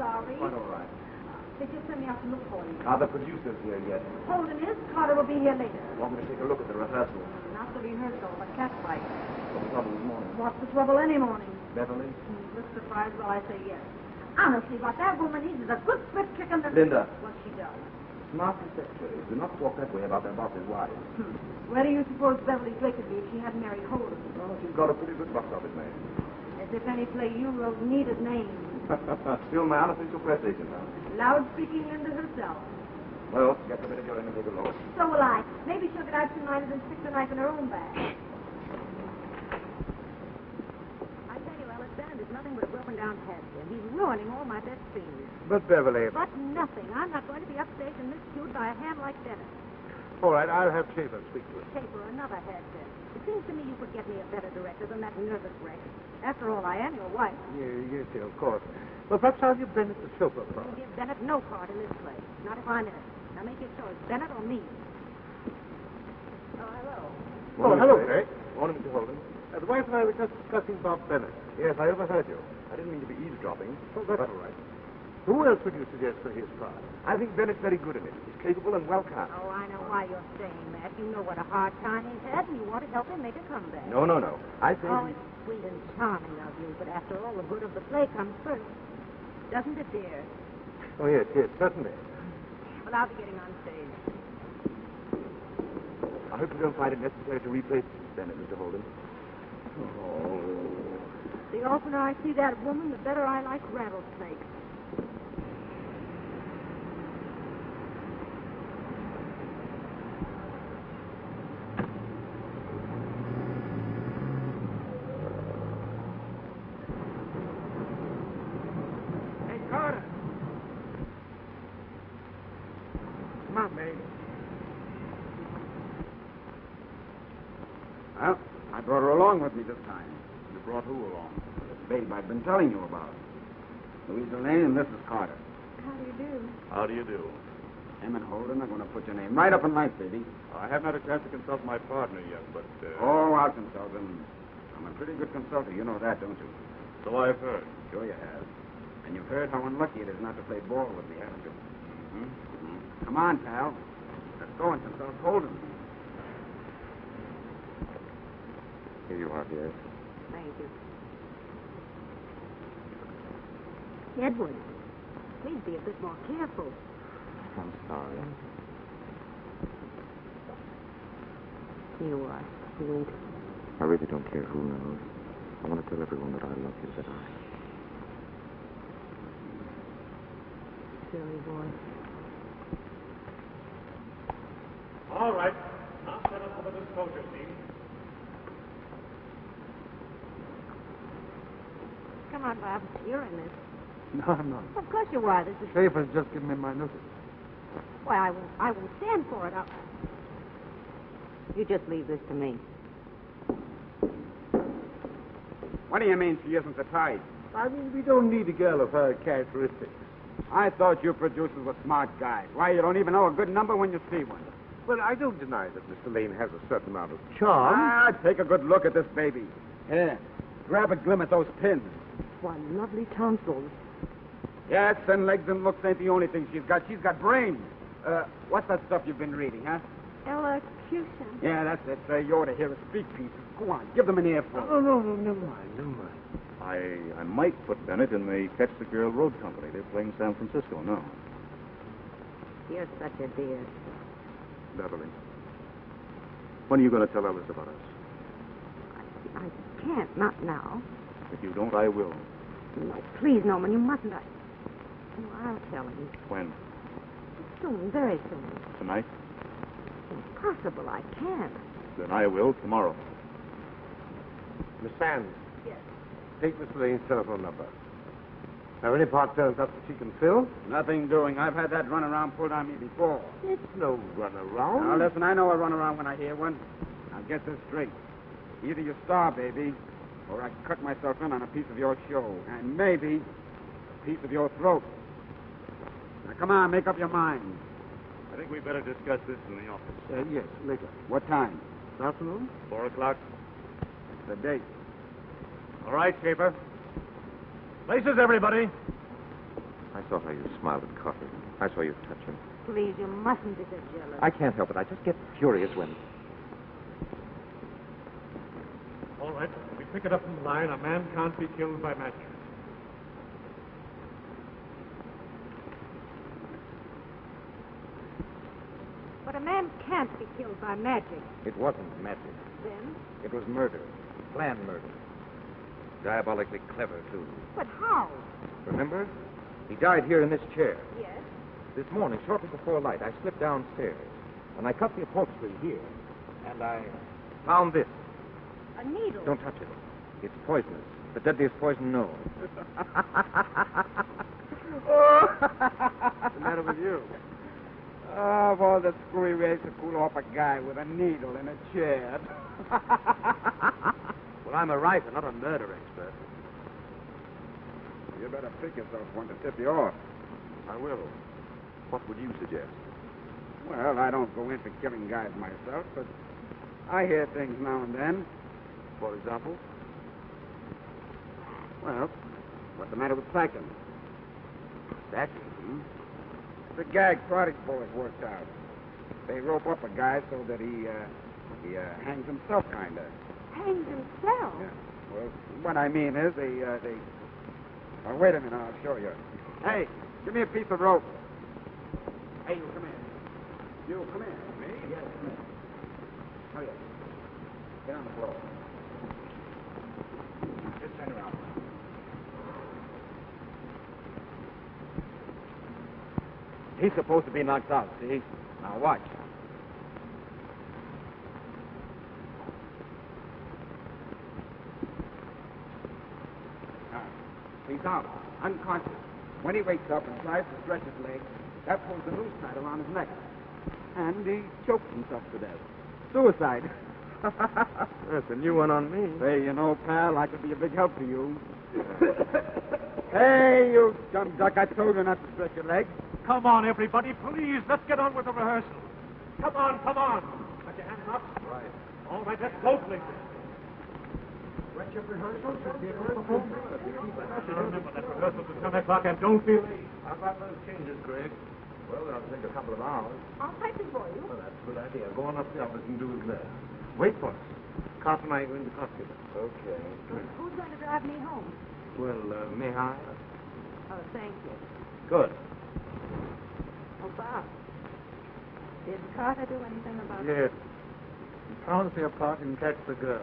sorry. Quite all right. They just sent me out to look for you. Are the producers here yet? Holden is. Carter will be here later. Want me to take a look at the rehearsal? Not the rehearsal, but catfight. What's the trouble this morning? What's the trouble any morning? Beverly? Look surprised while I say yes. Honestly, what that woman needs is a good split chicken that... Linda. What she does. Smart secretaries do not talk that way about their bosses' wives. Where do you suppose Beverly Drake would be if she hadn't married Holden? Well, she's got a pretty good box office name. As if any play you wrote needed names. Still my unofficial press agent, huh? Loud-speaking Linda herself. Well, get the minute you're in and take a look. So will I. Maybe she'll get out tonight and stick the knife in her own bag. I tell you, Alice, Bennett is nothing but a broken-down head. He's ruining all my best scenes. But, Beverly... But nothing. I'm not going to be upstaged and miscued by a hand like Bennett. All right, I'll have Schaefer speak to him. Taper, another head, then. It seems to me you could get me a better director than that nervous wreck. After all, I am your wife. Yes, of course. Well, perhaps I'll give Bennett the chauffeur part. You'll give Bennett no part in this play. Not if I'm in it. Now make your choice, Bennett or me. Oh, hello. Oh, hello, Greg. Morning, Mr. Holden. The wife and I were just discussing Bob Bennett. Yes, I overheard you. I didn't mean to be eavesdropping. Oh, that's all right. Who else would you suggest for his part? I think Bennett's very good in it. He's capable and well cast. Oh, I know why you're saying that. You know what a hard time he's had, and you want to help him make a comeback. No. I think... Oh, it's sweet and charming of you, but after all, the good of the play comes first. Doesn't it, dear? Oh, yes, certainly. Well, I'll be getting on stage. I hope you don't find it necessary to replace Bennett, Mr. Holden. Oh. The oftener I see that woman, the better I like rattlesnakes. Hey, Carter. Come on, babe. Well, I brought her along with me this time. You brought who along? The babe I've been telling you about. Louisa Lane and Mrs. Carter. How do you do? How do you do? Em and Holden are going to put your name right up in lights, baby. I haven't had a chance to consult my partner yet, but... Oh, I'll consult him. I'm a pretty good consultant. You know that, don't you? So I've heard. Sure you have. And you've heard how unlucky it is not to play ball with me, haven't you? Mm-hmm. Come on, pal. Let's go and consult Holden. Here you are, dear. Thank you. Edward, please be a bit more careful. I'm sorry. You are sweet. I really don't care who knows. I want to tell everyone that I love you, that I... Silly boy. All right. I'll set up for the disclosure scene. Come on, Bob. You're in this. No, I'm not. Of course you are. This is... Schaefer's just given me my notice. Why, I won't stand for it. You just leave this to me. What do you mean she isn't the type? I mean, we don't need a girl of her characteristics. I thought you producers were smart guys. Why, you don't even know a good number when you see one. Well, I don't deny that Mr. Lane has a certain amount of charm. Take a good look at this baby. Here, grab a glimpse at those pins. What lovely tonsils. Yes, and legs and looks ain't the only thing she's got. She's got brains. What's that stuff you've been reading, huh? Elocution. Yeah, that's it. You ought to hear her speak pieces. Go on, give them an earful. Oh, no, never mind. I might put Bennett in the Catch the Girl Road Company. They're playing San Francisco now. You're such a dear. Beverly, when are you going to tell Alice about us? I can't, not now. If you don't, I will. No, please, Norman, you mustn't. I'll tell him. When? Soon, very soon. Tonight? Impossible, I can't. Then I will tomorrow. Miss Sands. Yes. Take Mr. Lane's telephone number. Now, any part turns up that she can fill? Nothing doing. I've had that runaround pulled on me before. It's no runaround. Now, listen, I know a runaround when I hear one. Now, get this straight. Either you star, baby, or I cut myself in on a piece of your show, and maybe a piece of your throat. Now, come on, make up your mind. I think we'd better discuss this in the office. Yes, later. What time? This afternoon? 4 o'clock. The date. All right, Schaefer. Places, everybody. I saw how you smiled at Carter. I saw you touch him. Please, you mustn't be so jealous. I can't help it. I just get furious when... All right, we pick it up from the line. A man can't be killed by magic. But a man can't be killed by magic. It wasn't magic. Then? It was murder. Planned murder. Diabolically clever, too. But how? Remember? He died here in this chair. Yes. This morning, shortly before light, I slipped downstairs, and I cut the upholstery here, and I found this. A needle. Don't touch it. It's poisonous. The deadliest poison known. What's the matter with you? Oh, of all the screwy ways to cool off a guy with a needle in a chair. Well, I'm a writer, not a murder expert. You better pick yourself one to tip you off. I will. What would you suggest? Well, I don't go into killing guys myself, but I hear things now and then. For example? Well, what's the matter with Sacking? Sacking? The gag Prodigy boys worked out. They rope up a guy so that he hangs himself, kind of. Hangs himself? Yeah. Well, what I mean is they... Oh, wait a minute, I'll show you. Hey, give me a piece of rope. Hey, you come here. You come here. Me? Yes, come here. Oh, yeah. Get on the floor. Just turn around. He's supposed to be knocked out, see? Now watch. He's out, unconscious. When he wakes up and tries to stretch his legs, that pulls the noose tight around his neck. And he chokes himself to death. Suicide. That's a new one on me. Hey, you know, pal, I could be a big help to you. Hey, you dumb duck, I told you not to stretch your legs. Come on, everybody, please. Let's get on with the rehearsal. Come on, come on. Put your hands up. Right. All right, let's go, please. What's your rehearsal? Should be a rehearsal. Remember that rehearsal to 10 o'clock and don't be late. How about those changes, Greg? Well, that'll take a couple of hours. I'll type it for you. Well, that's a good idea. Go on up the office and do it there. Wait for us. Carson and I are going to the costume. Okay. Who's going to drive me home? Well, may I? Oh, thank you. Good. Oh, Bob. Did Carter do anything about Yes. He promised me a part in Catch the Girl.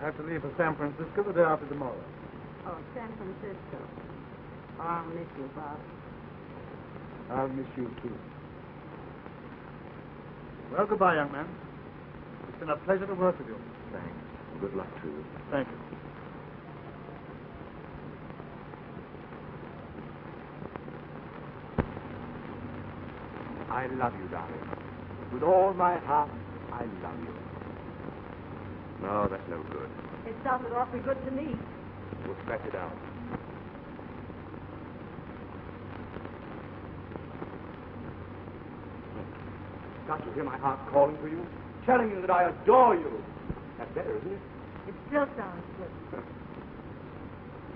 I have to leave for San Francisco the day after tomorrow. Oh, San Francisco. Oh, I'll miss you, Bob. I'll miss you, too. Well, goodbye, young man. It's been a pleasure to work with you. Thanks. Good luck to you. Thank you. I love you, darling. With all my heart, I love you. No, that's no good. It sounded awfully good to me. We'll scratch it out. Can't you hear my heart calling to you? Telling you that I adore you. That's better, isn't it? It still sounds good.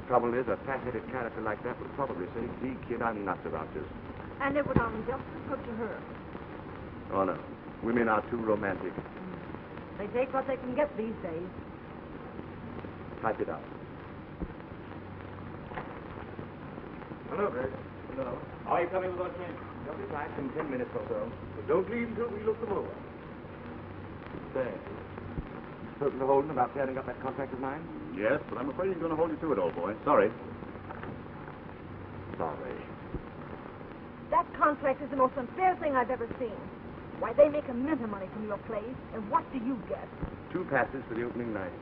Trouble is, a fat-headed character like that would probably say, gee, kid, I'm nuts about this. And it would sound just as good to her. Oh, no. Women are too romantic. They take what they can get these days. Type it out. Hello, Greg. Hello. How are you coming with those changes? They'll be back in 10 minutes or so. But don't leave until we look them over. Thanks. Spoken to Holden about tearing up that contract of mine? Yes, but I'm afraid he's going to hold you to it, old boy. Sorry. Sorry. That contract is the most unfair thing I've ever seen. Why, they make a mint of money from your plays, and what do you get? 2 passes for the opening night.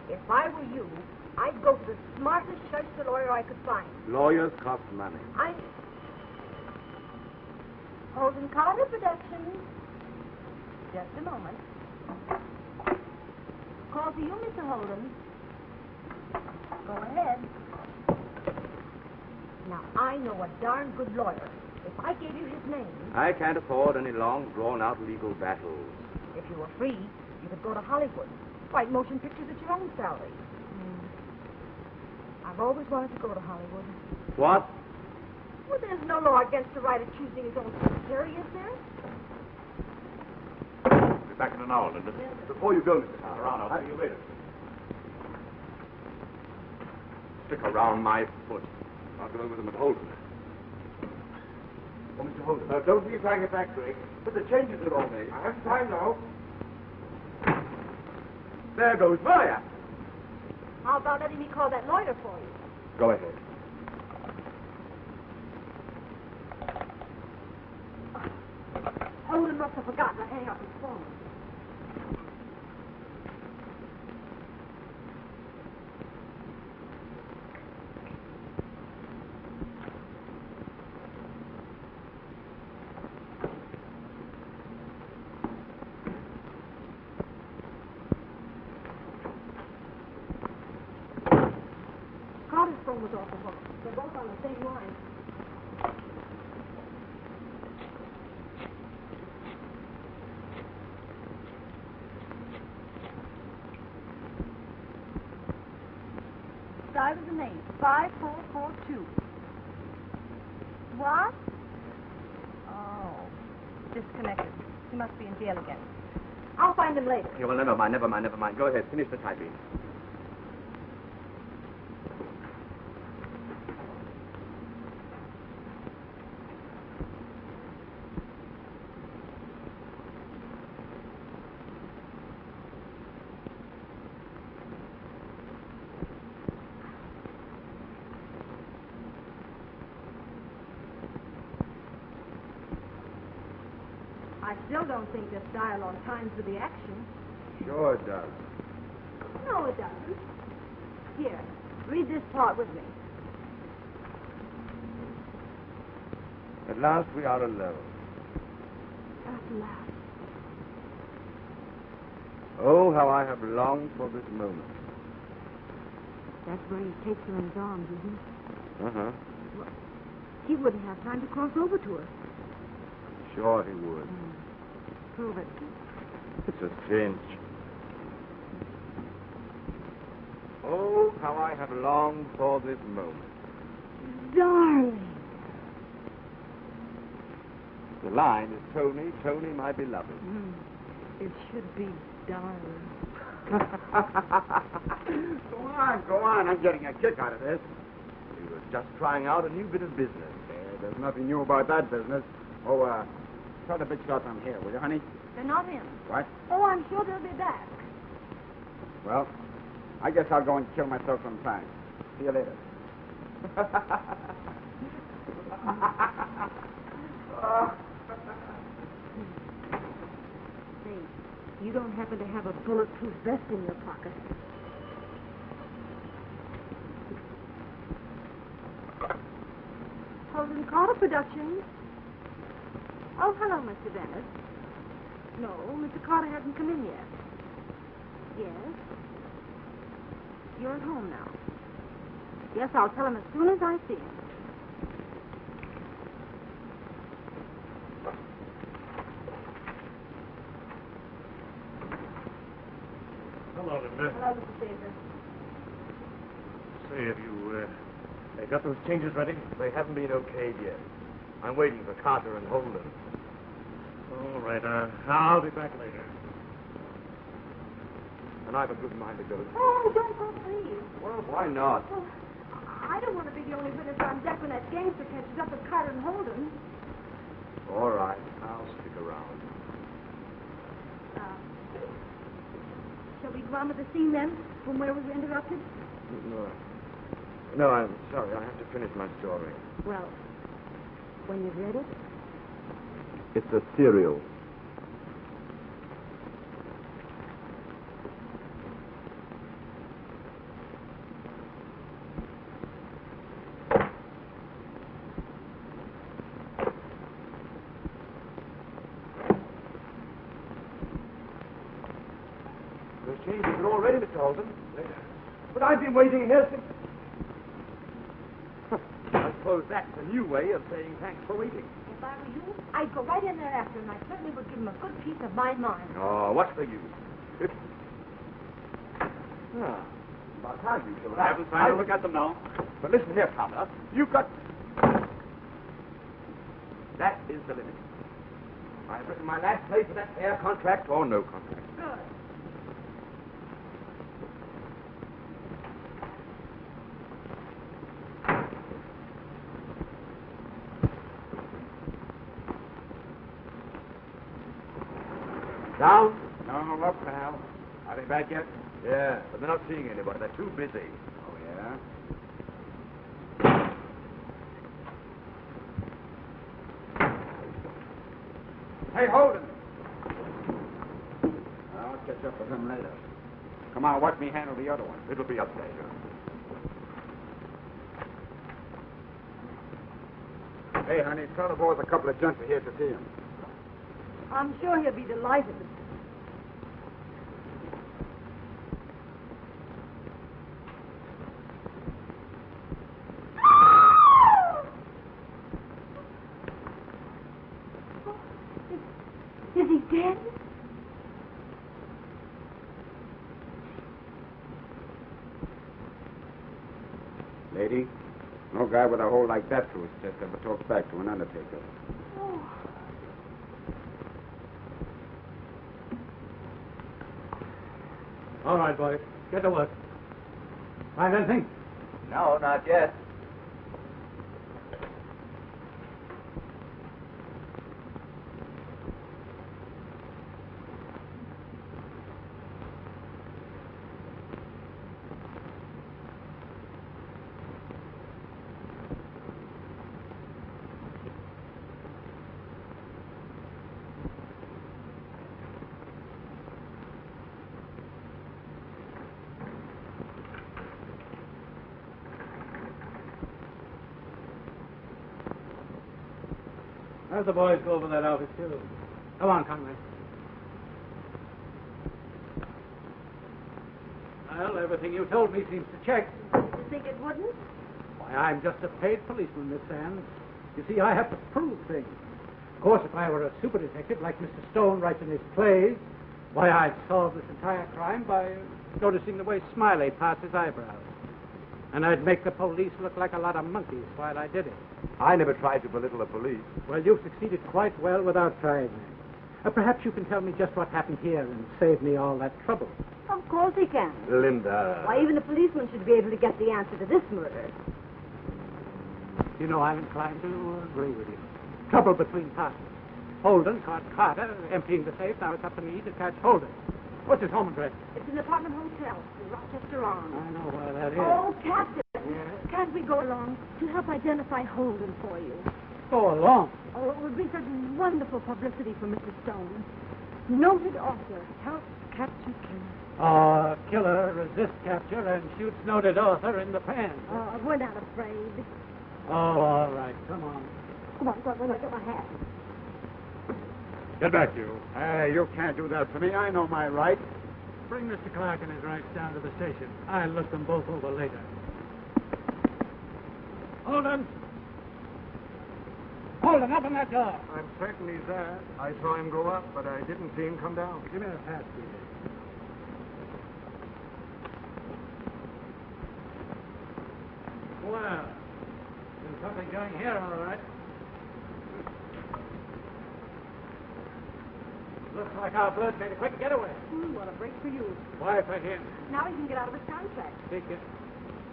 If I were you, I'd go to the smartest Shakespeare lawyer I could find. Lawyers cost money. Holden Carter Productions. Just a moment. Call for you, Mr. Holden. Go ahead. Now, I know a darn good lawyer. If I gave you his name... I can't afford any long, drawn-out legal battles. If you were free, you could go to Hollywood. Write motion pictures at your own salary. I've always wanted to go to Hollywood. What? no law against the writer choosing his own secretary, is there? I'll be back in an hour, Linda. Before you go, Mr. Carter, I'll see you later. Stick around my foot. I'll go over them at Holden. Oh, Mr. Holden. Don't be trying it back, Greg. But the changes are all made. I haven't time now. There goes Maria. How about letting me call that lawyer for you? Go ahead. Holden must have forgotten to hang up his phone. Carter's phone was off the hook. They're both on the same line. Dial the name, 5442. What? Oh, disconnected. He must be in jail again. I'll find him later. Okay, well, never mind. Go ahead. Finish the typing. I still don't think this dialogue times with the action. Sure it does. No, it doesn't. Here, read this part with me. At last we are alone. At last. Oh, how I have longed for this moment. That's where he takes her in his arms, isn't it? Uh-huh. Well, he wouldn't have time to cross over to her. Sure he would. Prove it. It's a cinch. Oh, how I have longed for this moment. Darling. The line is Tony, Tony, my beloved. It should be darling. Go on. I'm getting a kick out of this. He was just trying out a new bit of business. There's nothing new about that business. Oh, tell the big shots I'm here, will you, honey? They're not in. What? Oh, I'm sure they'll be back. Well, I guess I'll go and kill myself sometime. See you later. Say, you don't happen to have a bulletproof vest in your pocket? Holden Carter Productions. Oh, hello, Mr. Dennis. No, Mr. Carter hasn't come in yet. Yes? You're at home now. Yes, I'll tell him as soon as I see him. Hello, Linda. Hello, Mr. Sager. Say, have you got those changes ready? They haven't been okayed yet. I'm waiting for Carter and Holden. All right, I'll be back later. And I've a good mind to go. Oh, don't go, please. Well, why not? Well, I don't want to be the only witness on deck when that gangster catches up with Carter and Holden. All right, I'll stick around. Shall we go on with the scene then, from where we were interrupted? No, I'm sorry. I have to finish my story. Well, when you've read it. It's a serial. Those changes are all ready, Mr. Holden. But I've been waiting here since... I suppose that's a new way of saying thanks for waiting. If I were you, I'd go right in there after him. I certainly would give him a good piece of my mind. Oh, what's the use? About time you showed up. I haven't time to look at them now. But listen here, Carter. You've got... is the limit. I've written my last play for that fair contract or no contract. Good. Down? No, look, pal. Are they back yet? Yeah, but they're not seeing anybody. They're too busy. Oh, yeah? Hey, Holden! I'll catch up with him later. Come on, watch me handle the other one. It'll be up later. Hey, honey, tell the boys a couple of gents are here to see him. I'm sure he'll be delighted. Is he dead? Lady, no guy with a hole like that through his chest ever talks back to an undertaker. Oh. All right, boys. Get to work. Find anything? No, not yet. How's the boys go over that outfit, too? Come on, Conway. Well, everything you told me seems to check. You think it wouldn't? Why, I'm just a paid policeman, Miss Sands. You see, I have to prove things. Of course, if I were a super detective like Mr. Stone writes in his plays, why, I'd solve this entire crime by noticing the way Smiley parts his eyebrows. And I'd make the police look like a lot of monkeys while I did it. I never tried to belittle the police. Well, you've succeeded quite well without trying that. Perhaps you can tell me just what happened here and save me all that trouble. Of course he can. Linda. Why, even a policeman should be able to get the answer to this murder. You know, I'm inclined to agree with you. Trouble between partners. Holden caught Carter emptying the safe. Now it's up to me to catch Holden. What's his home address? It's an apartment hotel in Rochester Arms. I know where that is. Oh, Captain. Yes? Can't we go along to help identify Holden for you? Go along. Oh, it would be such wonderful publicity for Mr. Stone. Noted author helps capture killer. Killer resists capture and shoots noted author in the pan. Oh, we're not afraid. Oh, all right. Come on. Come on, get my hat. Get back, you. Hey, you can't do that for me. I know my rights. Bring Mr. Clark and his rights down to the station. I'll look them both over later. Holden! Holden, open that door. I'm certain he's there. I saw him go up, but I didn't see him come down. Give me a pass, please. Well, there's something going here, all right. Looks like our bird made a quick getaway. What a break for you. Why for him? Now he can get out of his contract. Ticket.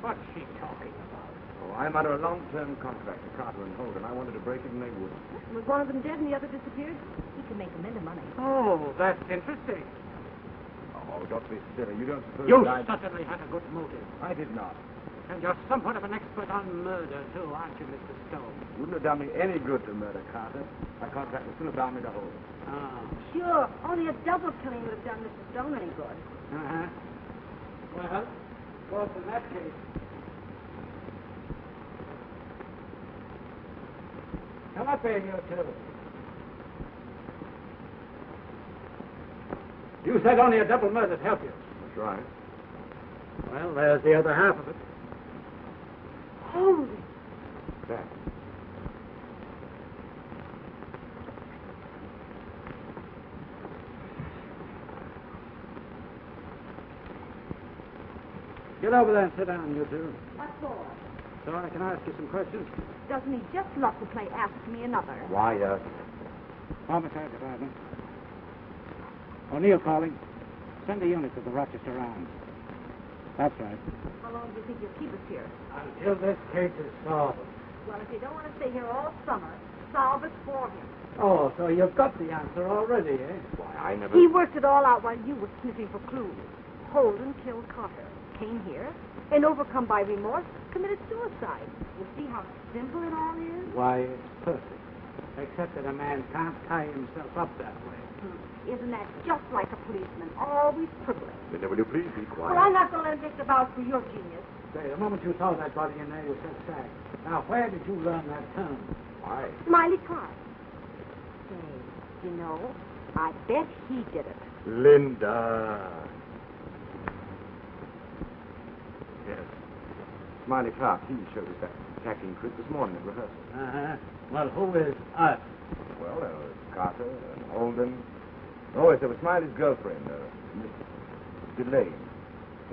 What's she talking about? Oh, I'm under a long-term contract to Carter and Holden. I wanted to break it, and they would. Was one of them dead and the other disappeared? He can make a mint of money. Oh, that's interesting. Oh, don't be silly. You don't suppose You I... certainly had a good motive. I did not. And you're somewhat of an expert on murder, too, aren't you, Mr. Stone? Wouldn't have done me any good to murder Carter. My contract would still have bound me to Holden. Ah. Sure, only a double killing would have done Mr. Stone any good. Uh-huh. Well, of course, in that case... Come up here, you two. You said only a double murder'd help you. That's right. Well, there's the other half of it. Holy. That. Get over there and sit down, you two. What for? so I can ask you some questions? Doesn't he just love to play Ask Me Another? Why, Homicide Department. O'Neill calling. Send the unit to the Rochester Rounds. That's right. How long do you think you'll keep us here? Until this case is solved. Well, if you don't want to stay here all summer, solve it for him. Oh, so you've got the answer already, eh? why, I never... He worked it all out while you were sniffing for clues. Holden killed Carter, came here, and overcome by remorse, committed suicide. You see how simple it all is? Why, it's perfect. Except that a man can't tie himself up that way. Isn't that just like a policeman? Always privileged. Linda, will you please be quiet? Well, I'm not going to let him think about for your genius. Say, the moment you saw that body in there, you said sack. Now, where did you learn that term? Why? Smiley Clark. Say, you know, I bet he did it. Linda. Yes. Smiley Clark, he showed us that hacking trick this morning at rehearsal. Uh-huh. Well, who is us? Well, there was Carter and Holden. Oh, yes, there was Smiley's girlfriend, Miss Delane.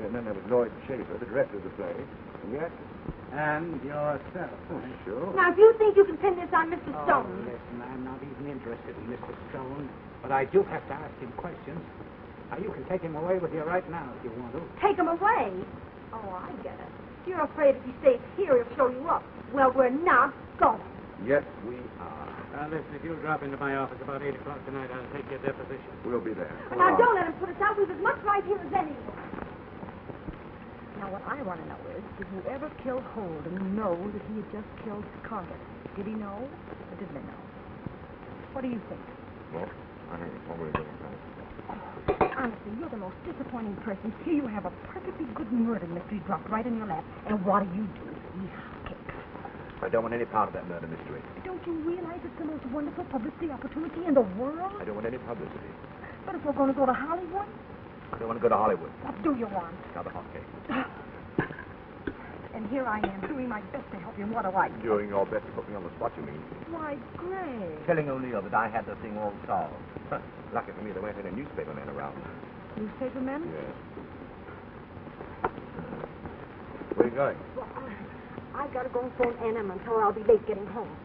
And then there was Lloyd Schaefer, the director of the play, and the actor. And yourself. Oh, sure. Now, if you think you can pin this on Mr. Oh, Stone... listen, I'm not even interested in Mr. Stone, but I do have to ask him questions. Now, you can take him away with you right now if you want to. Take him away? Oh, I get it. You're afraid if he stays here, he'll show you up. Well, we're not going. Yes, we are. Listen, if you'll drop into my office about 8 o'clock tonight, I'll take your deposition. We'll be there. Now, don't let him put us out. We've as much right here as anyone. Now, what I want to know is, did whoever killed Holden know that he had just killed Carter? Did he know, or didn't he know? What do you think? Well, I think it's probably going to Honestly, you're the most disappointing person. Here you have a perfectly good murder mystery dropped right in your lap, and what do? Eat cakes. I don't want any part of that murder mystery. Don't you realize it's the most wonderful publicity opportunity in the world? I don't want any publicity. But if we're going to go to Hollywood, I don't want to go to Hollywood. what do you want? Another hot cake. And here I am, doing my best to help you. What do I do? Doing your best to put me on the spot, you mean? Why, Greg. Telling O'Neill that I had the thing all solved. Lucky for me, there weren't any newspaper men around. Newspaper men? Yes. Where are you going? Well, I got to go and phone Anna and tell her I'll be late getting home.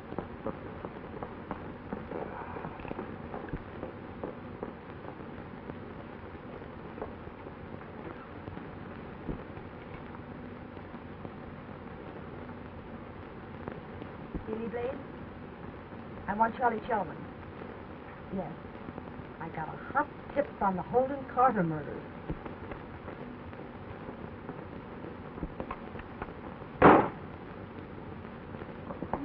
Billy Blaze? I want Charlie Shellman. Yes. I got a hot tip on the Holden Carter murders.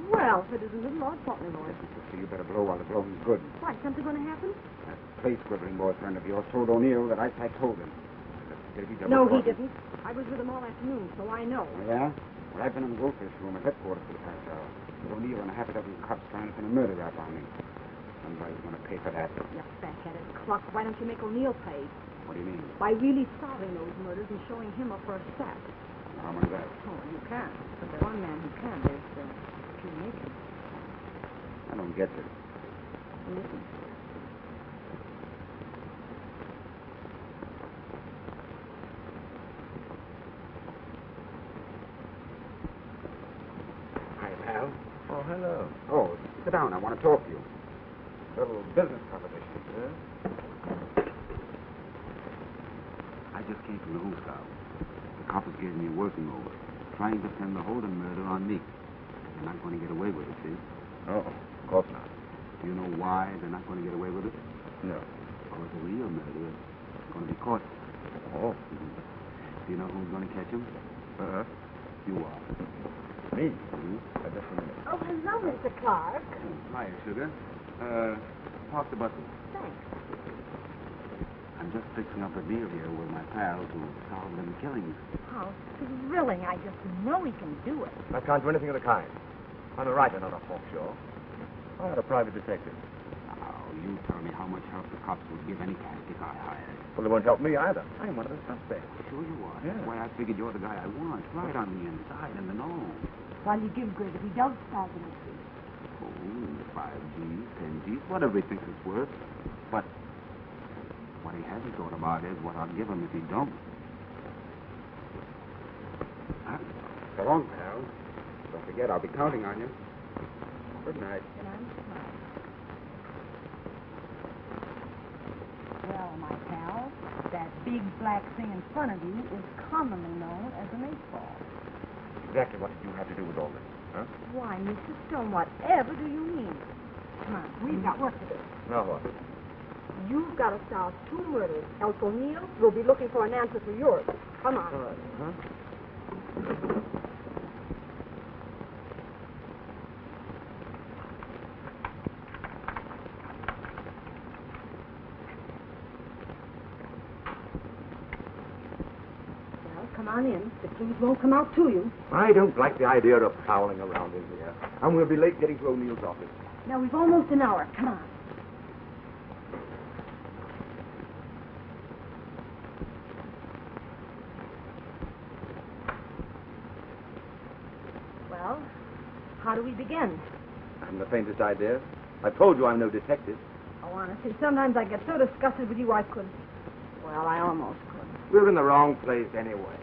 Well, if it isn't little Lord Fauntleroy. So you better blow while the blowing's good. Why, something going to happen? That place scribbling boyfriend of yours told O'Neill that I told him. No, he didn't. I was with him all afternoon, so I know. Oh, yeah? Well, I've been in the goldfish room at headquarters for the past hour. With O'Neill and a half a dozen cops trying to pin a murder rap on me. Somebody's going to pay for that. You back-headed cluck. Why don't you make O'Neill pay? What do you mean? By really solving those murders and showing him up for a step. How much is that? Oh, you can. But there's one man who can. There's Q Nathan. I don't get it. Listen. Hi, pal. Oh, hello. Oh, sit down. I want to talk to you. A little business proposition. Yeah? I just came from the hotel. The coppers gave me a working over, trying to pin the Holden murder on me. They're not going to get away with it, see? Oh, of course not. Do you know why they're not going to get away with it? No. Because the real murderer is going to be caught. Oh. Do you know who's going to catch him? Uh-huh. You are. Me? Just a minute. Oh, hello, Mr. Clark. Hi, sugar. Park the buses. Thanks. I'm just fixing up a deal here with my pals who solved them killings. How thrilling. I just know he can do it. I can't do anything of the kind. I'm a writer, not a hawk show. I had a private detective. Now, you tell me how much help the cops would give any castic I hired. Well, they won't help me either. I'm one of the suspects. Sure you are. Yeah. That's why I figured you're the guy I want, right on the inside and the know. While you give Greg if he does solve the mystery. Oh, 5 G's, 10 G's, whatever he thinks it's worth. But what he hasn't thought about is what I'll give him if he don't. Huh? So long, pal. forget, I'll be counting on you. Good night. Good night. Well, my pal, that big black thing in front of you is commonly known as an 8-ball. Exactly what did you have to do with all this, huh? Why, Mr. Stone, whatever do you mean? Come on, we've got work to do. Now what? You've got to solve 2 murders. Else O'Neill will be looking for an answer for yours. Come on. All right, huh? Well, come on in. The clues won't come out to you. I don't like the idea of prowling around in here. And we'll be late getting to O'Neill's office. Now, we've almost an hour. Come on. Well, how do we begin? I haven't the faintest idea. I told you I'm no detective. Oh, honestly, sometimes I get so disgusted with you I could. Well, I almost could. We're in the wrong place anyway.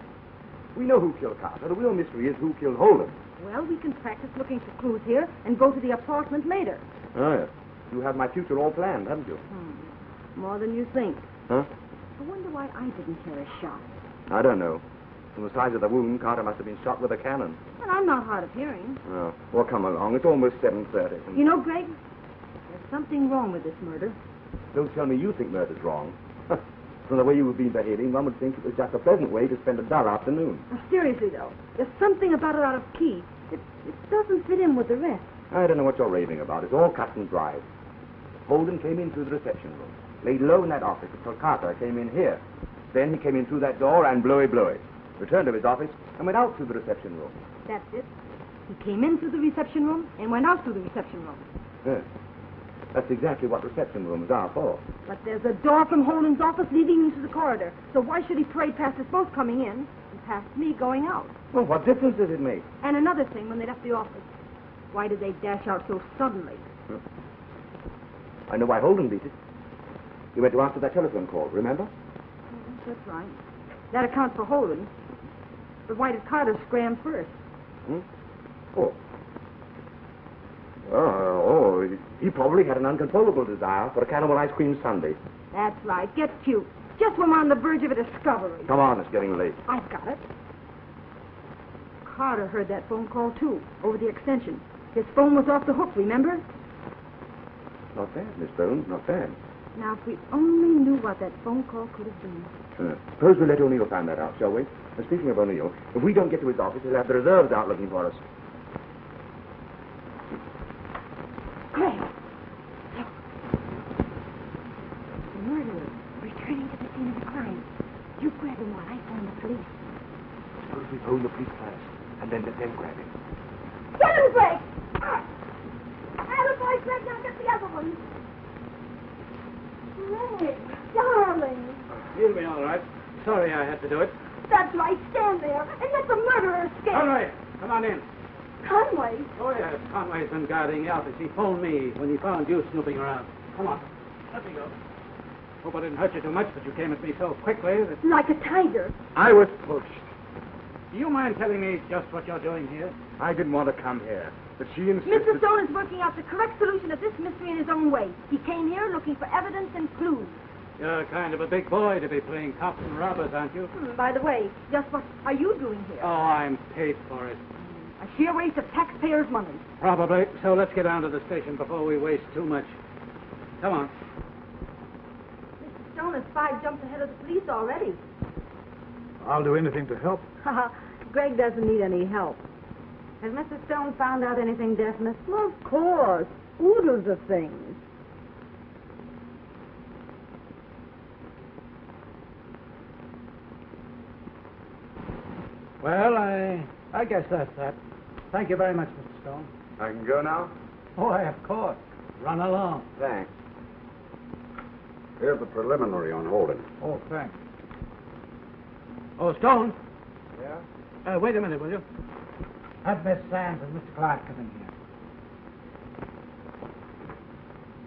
We know who killed Carter. The real mystery is who killed Holden. Well, we can practice looking for clues here and go to the apartment later. Oh, yes. You have my future all planned, haven't you? More than you think. Huh? I wonder why I didn't hear a shot. I don't know. From the size of the wound, Carter must have been shot with a cannon. And I'm not hard of hearing. Oh, well, come along. It's almost 7:30. You know, Greg, there's something wrong with this murder. Don't tell me you think murder's wrong. From the way you've been behaving, one would think it was just a pleasant way to spend a dull afternoon. Now, seriously, though, there's something about it out of key. It doesn't fit in with the rest. I don't know what you're raving about. It's all cut and dry. Holden came in through the reception room, laid low in that office until Carter came in here. Then he came in through that door and blowy, returned to his office, and went out through the reception room. That's it. He came in through the reception room and went out through the reception room. Yes. That's exactly what reception rooms are for. But there's a door from Holden's office leading into the corridor. So why should he parade past us both coming in and past me going out? Well, what difference does it make? And another thing, when they left the office, why did they dash out so suddenly? I know why Holden beat it. He went to answer that telephone call, remember? That's right. That accounts for Holden. But why did Carter scram first? Oh, he probably had an uncontrollable desire for a cannibal ice cream sundae. That's right. Get cute. Just when we're on the verge of a discovery. Come on, it's getting late. I've got it. Carter heard that phone call, too, over the extension. His phone was off the hook, remember? Not bad, Miss Stone, not bad. Now, if we only knew what that phone call could have been. Suppose we let O'Neill find that out, shall we? And speaking of O'Neill, if we don't get to his office, he'll have the reserves out looking for us. Greg! Look. The murderer returning to the scene of the crime. You grab him while I phone the police. Suppose we phone the police first, and then let them grab him. Get him, Greg! Boy, Greg, now get the other one. Greg, darling. You'll be all right. Sorry I had to do it. That's right. Stand there and let the murderer escape. Conway, come on in. Conway? Oh, yes. Conway's been guarding the office. He phoned me when he found you snooping around. Come on. Let me go. Hope I didn't hurt you too much, but you came at me so quickly that... Like a tiger. I was pushed. Do you mind telling me just what you're doing here? I didn't want to come here, but she insisted... Mr. Stone is working out the correct solution of this mystery in his own way. He came here looking for evidence and clues. You're kind of a big boy to be playing cops and robbers, aren't you? By the way, just what are you doing here? Oh, I'm paid for it. A sheer waste of taxpayers' money. Probably. So let's get down to the station before we waste too much. Come on. Mr. Stone has 5 jumps ahead of the police already. I'll do anything to help. Greg doesn't need any help. Has Mr. Stone found out anything definite? Well, of course. Oodles of things. Well, I guess that's that. Thank you very much, Mr. Stone. I can go now? Oh, of course. Run along. Thanks. Here's the preliminary on Holden. Oh, thanks. Oh, Stone. Yeah? Wait a minute, will you? Have Miss Sands and Mr. Clark come in here.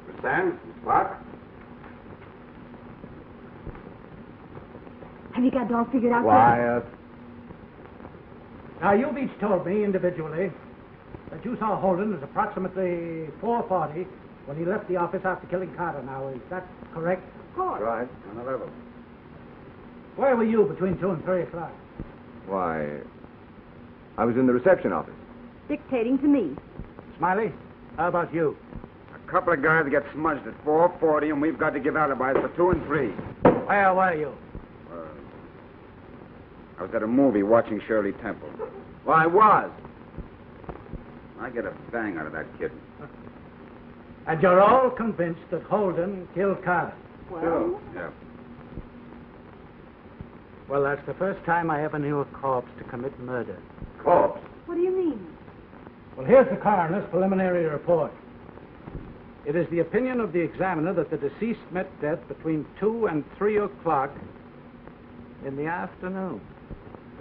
Miss Sands, Miss Clark? Have you got it all figured out? Quiet. Now, you've each told me individually that you saw Holden was approximately 4:40 when he left the office after killing Carter. Now, is that correct? Of course. Right. On the level. Where were you between 2 and 3 o'clock? Why, I was in the reception office. Dictating to me. Smiley, how about you? A couple of guys get smudged at 4:40, and we've got to give alibis for 2 and 3. Where were you? I was at a movie watching Shirley Temple. Well, I was. I get a bang out of that kid. And you're all convinced that Holden killed Carter? Well, Yeah. Well, that's the first time I ever knew a corpse to commit murder. Corpse? what do you mean? Well, here's the coroner's preliminary report. It is the opinion of the examiner that the deceased met death between 2 and 3 o'clock in the afternoon.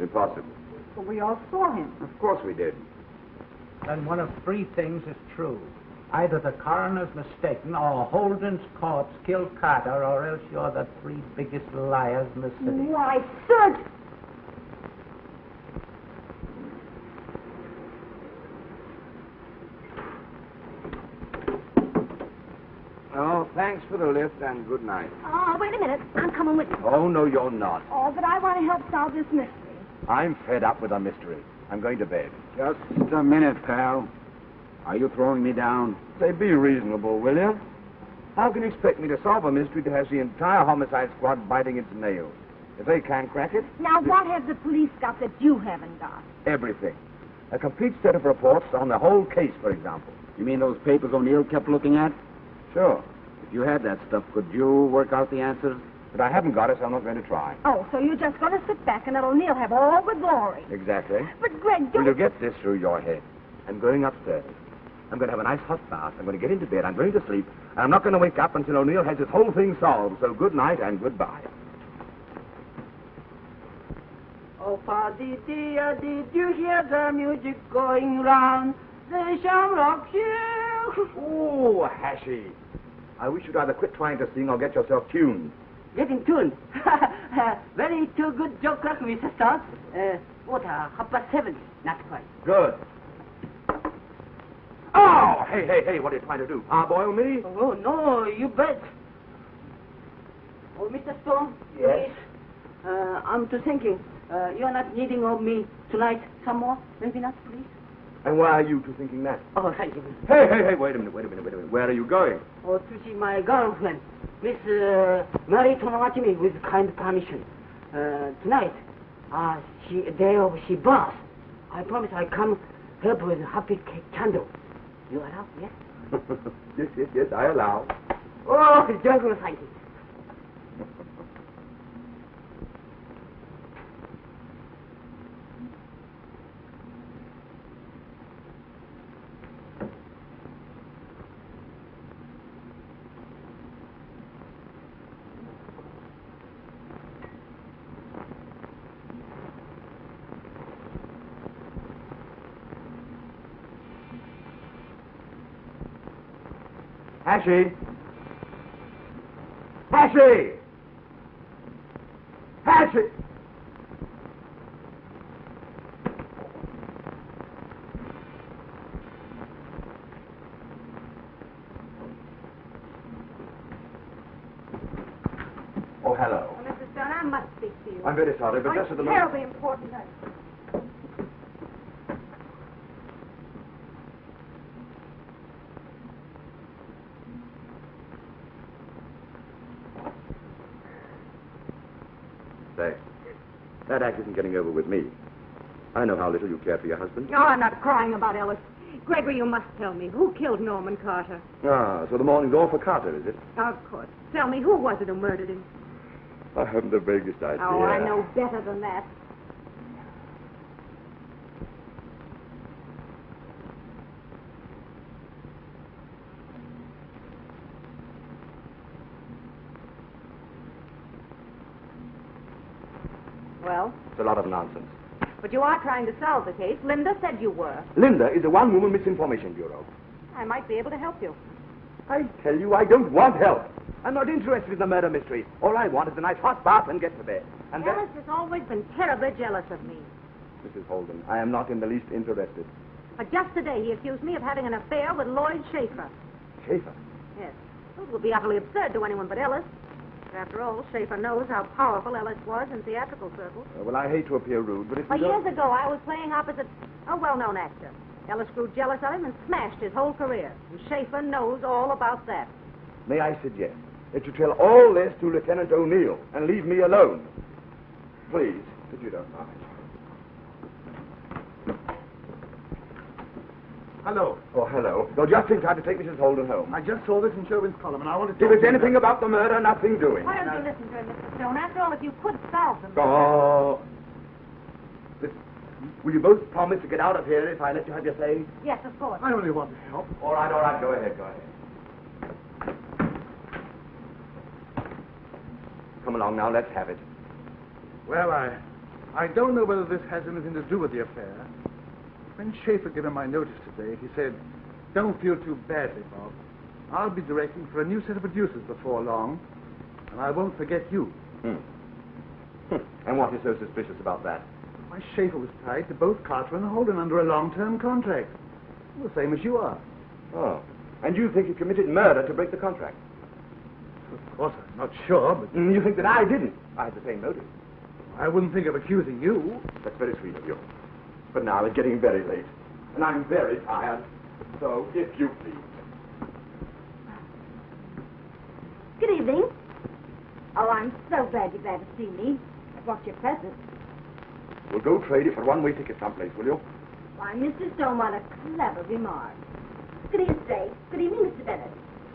Impossible. But we all saw him. Of course we did. Then one of 3 things is true. Either the coroner's mistaken, or Holden's corpse killed Carter, or else you're the 3 biggest liars in the city. Why, sir... Oh, thanks for the lift and good night. Oh, wait a minute. I'm coming with you. Oh, no, you're not. Oh, but I want to help solve this mystery. I'm fed up with a mystery. I'm going to bed. Just a minute, pal. Are you throwing me down? Say, be reasonable, will you? How can you expect me to solve a mystery that has the entire homicide squad biting its nails? If they can't crack it, Now, what have the police got that you haven't got? everything. A complete set of reports on the whole case, for example. You mean those papers O'Neill kept looking at? Sure. If you had that stuff, could you work out the answers? But I haven't got it, so I'm not going to try. Oh, so you're just going to sit back and let O'Neill have all the glory. Exactly. But, Greg, Will don't... you get this through your head? I'm going upstairs. I'm going to have a nice hot bath. I'm going to get into bed. I'm going to sleep. And I'm not going to wake up until O'Neill has this whole thing solved. So good night and goodbye. Oh, Paddy dear, did you hear the music going round the Shamrock Hill? Oh, Hashy. I wish you'd either quit trying to sing or get yourself tuned. Getting tuned. Very too good joke, Mr. Stone. What, 7:30? Not quite. Good. Oh, hey, what are you trying to do? Parboil me? Oh, no, you bet. Oh, Mr. Stone? Yes? Please. I'm to thinking. You're not needing of me tonight some more? Maybe not, please? And why are you two thinking that? Oh, thank you. Hey, wait a minute. Where are you going? Oh, to see my girlfriend, Miss Mary Tomatimi, with kind permission. Tonight, she boss. I promise I come help with happy candle. You allow, yes? Yes, I allow. Oh, jungle, thank you. Hashy! Hashy! Hashy! Oh, hello. Oh, Mr. Stone, I must speak to you. I'm very sorry, but just at the It's moment... terribly important. Say, that act isn't getting over with me. I know how little you care for your husband. No, I'm not crying about Ellis. Gregory, you must tell me. Who killed Norman Carter? Ah, so the morning's all for Carter, is it? Of course. Tell me, who was it who murdered him? I haven't the vaguest idea. Oh, I know better than that. Well? It's a lot of nonsense. But you are trying to solve the case. Linda said you were. Linda is the one-woman misinformation bureau. I might be able to help you. I tell you, I don't want help. I'm not interested in the murder mystery. All I want is a nice hot bath and get to bed. And then... Ellis has always been terribly jealous of me. Mrs. Holden, I am not in the least interested. But just today he accused me of having an affair with Lloyd Schaefer. Schaefer? Yes. It would be utterly absurd to anyone but Ellis. After all, Schaefer knows how powerful Ellis was in theatrical circles. Well, I hate to appear rude, but if Well, you don't... years ago, I was playing opposite a well-known actor. Ellis grew jealous of him and smashed his whole career. And Schaefer knows all about that. May I suggest that you tell all this to Lieutenant O'Neill and leave me alone? Please, if you don't mind. Hello. Oh, hello. You're just in time to take Mrs. Holden home. I just saw this in Sherwin's column, and I wanted to... If it's anything about the murder, nothing doing. Why don't you listen to him, Mr. Stone? After all, if you could solve them... Oh. Listen, will you both promise to get out of here if I let you have your say? Yes, of course. I only want to help. All right, go ahead. Come along now, let's have it. Well, I don't know whether this has anything to do with the affair. When Schaefer gave him my notice today, he said, "Don't feel too badly, Bob. I'll be directing for a new set of producers before long, and I won't forget you." And what is so suspicious about that? My Schaefer was tied to both Carter and Holden under a long-term contract. The same as you are. Oh. And you think he committed murder to break the contract? Of course, I'm not sure, but You think that I didn't? I had the same motive. I wouldn't think of accusing you. That's very sweet of you. But now it's getting very late, and I'm very tired. So, if you please. Good evening. Oh, I'm so glad you're glad to see me. I brought you a present. We'll go trade it for one-way ticket someplace, will you? Why, Mr. Stone, what a clever remark. Good evening, Stay. Good evening, Mr. Bennett.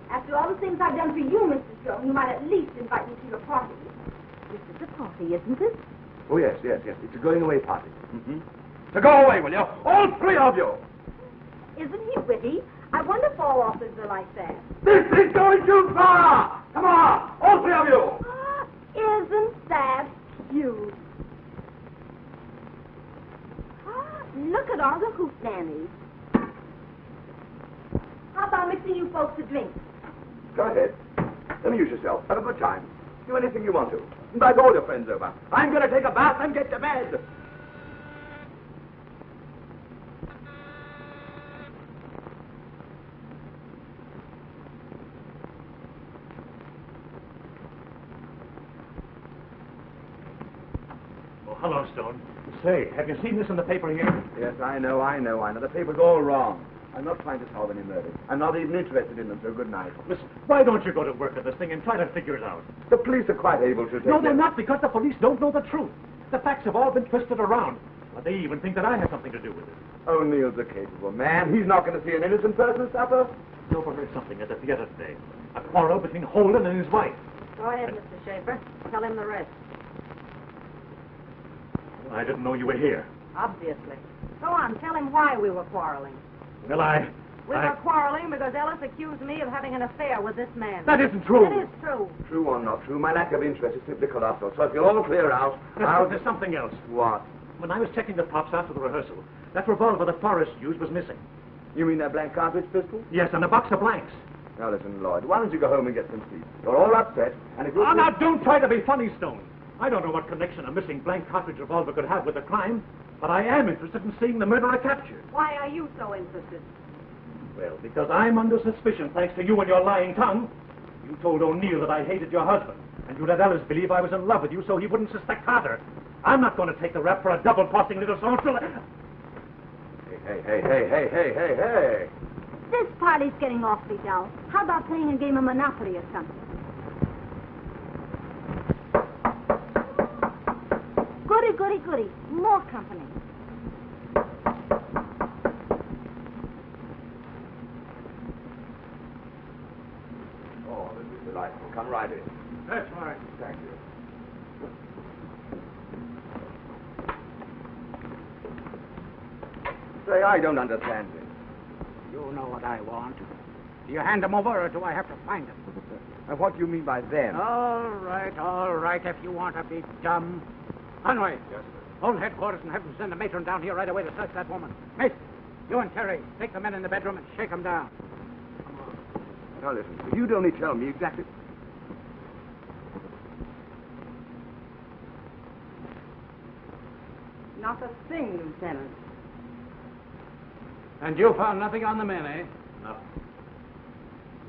After all the things I've done for you, Mr. Stone, you might at least invite me to your party. This is a party, isn't it? Oh, yes. It's a going-away party. Mm-hmm. So go away, will you? All three of you! Isn't he witty? I wonder if all authors are like that. This is going too far! Come on, all three of you! Isn't that cute? Look at all the hootenannies. How about mixing you folks a drink? Go ahead. Amuse yourself. Have a good time. Do anything you want to. Invite all your friends over. I'm going to take a bath and get to bed. Oh, hello, Stone. Say, have you seen this in the paper here? Yes, I know. The paper's all wrong. I'm not trying to solve any murders. I'm not even interested in them, so good night. Listen, why don't you go to work at this thing and try to figure it out? The police are quite able to take No, they're them. not, because the police don't know the truth. The facts have all been twisted around. But they even think that I had something to do with it. O'Neill's a capable man. He's not going to see an innocent person suffer. You overheard something at the theater today. A quarrel between Holden and his wife. Go ahead, Mr. Schaefer. Tell him the rest. I didn't know you were here. Obviously. Go on, tell him why we were quarreling. Well, We were quarreling because Ellis accused me of having an affair with this man. That isn't true. It is true. True or not true, my lack of interest is simply colossal. So if you'll all clear out, There's something else. What? When I was checking the props after the rehearsal, that revolver that Forrest used was missing. You mean that blank cartridge pistol? Yes, and a box of blanks. Now listen, Lloyd, why don't you go home and get some sleep? You're all upset, and if you... Oh, now, don't try to be funny, Stone. I don't know what connection a missing blank cartridge revolver could have with the crime, but I am interested in seeing the murderer captured. Why are you so interested? Well, because I'm under suspicion, thanks to you and your lying tongue. You told O'Neill that I hated your husband, and you let Ellis believe I was in love with you so he wouldn't suspect Carter. I'm not going to take the rap for a double-crossing little songstrel. Hey. This party's getting awfully dull. How about playing a game of Monopoly or something? Goody. More company. Oh, this is delightful. Come right in. That's right. Thank you. Say, I don't understand this. You know what I want. Do you hand them over, or do I have to find them? What do you mean by them? All right, if you want to be dumb. Conway. Yes, sir. Hold headquarters and have them send a matron down here right away to search that woman. Mate, you and Terry, take the men in the bedroom and shake them down. Come on. Now listen, you'd only tell me exactly... Not a thing, Lieutenant. And you found nothing on the men, eh? No.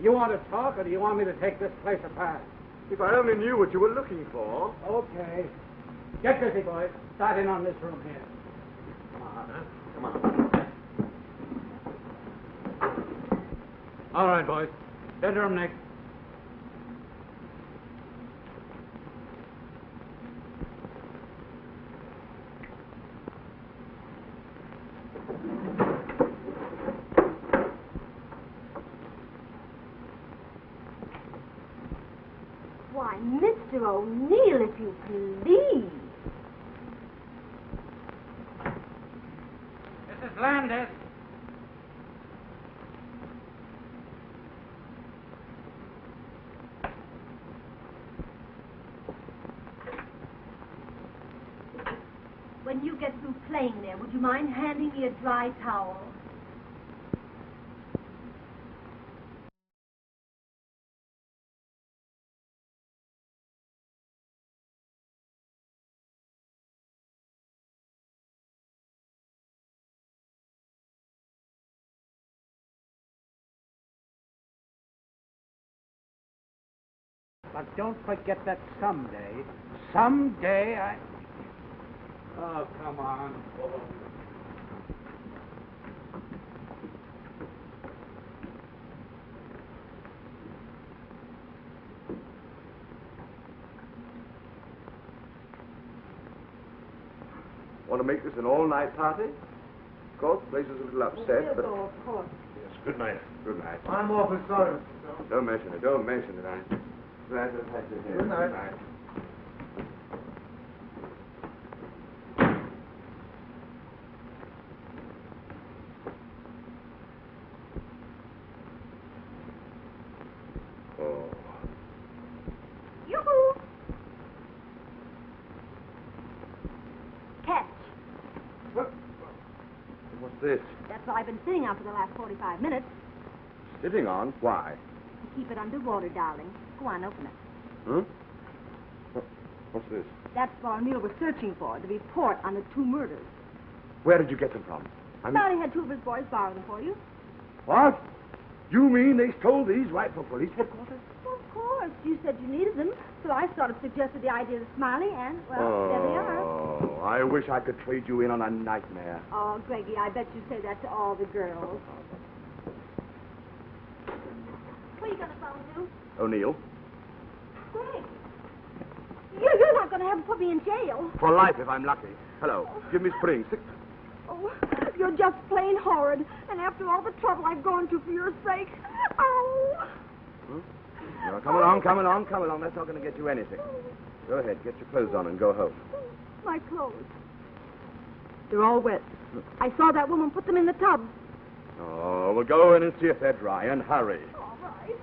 You want to talk, or do you want me to take this place apart? If I only knew what you were looking for. Okay. Get busy, boys. Start in on this room here. Come on, Come on. All right, boys. Bedroom next. Why, Mr. O'Neill, if you please. Mrs. Landis. When you get through playing there, would you mind handing me a dry towel? But don't forget that someday I... Oh, come on. Want to make this an all-night party? Of course, the place is a little upset, but... We'll go, of course. Yes, good night. Good night. I'm awfully sorry, Mr. Stone. Don't mention it. Don't mention it. I'm glad to have you here. Good night. Good night. Oh. Yoo-hoo! Catch. What's this? That's what I've been sitting on for the last 45 minutes. Sitting on? Why? To keep it underwater, darling. Go on, open it. Hmm? What's this? That's what O'Neill was searching for, the report on the 2 murders. Where did you get them from? Thought he had 2 of his boys borrow them for you. What? You mean they stole these right from police headquarters? Well, of course. You said you needed them, so I sort of suggested the idea to Smiley, and, well, there they are. Oh, I wish I could trade you in on a nightmare. Oh, Greggy, I bet you say that to all the girls. Who are you going to phone to? O'Neill? Greg. You're not going to have him put me in jail. For life, if I'm lucky. Hello. Give me spring. Oh, you're just plain horrid. And after all the trouble I've gone to for your sake. Oh. Hmm? No, come along. That's not going to get you anything. Go ahead. Get your clothes on and go home. My clothes. They're all wet. I saw that woman put them in the tub. Oh, well, go in and see if they're dry, and hurry. All right.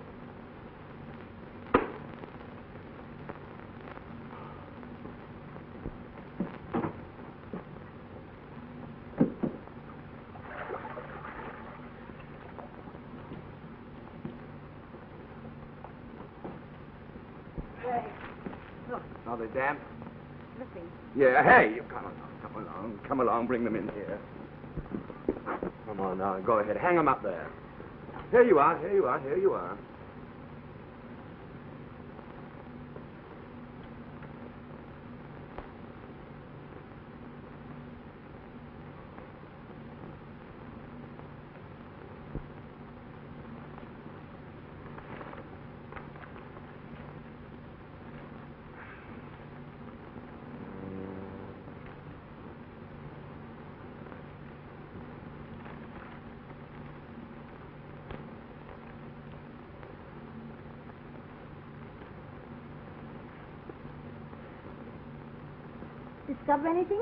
Are they damp? Listen. Yeah, hey, you come along, bring them in here. Come on now, go ahead, hang them up there. Here you are. Discover anything?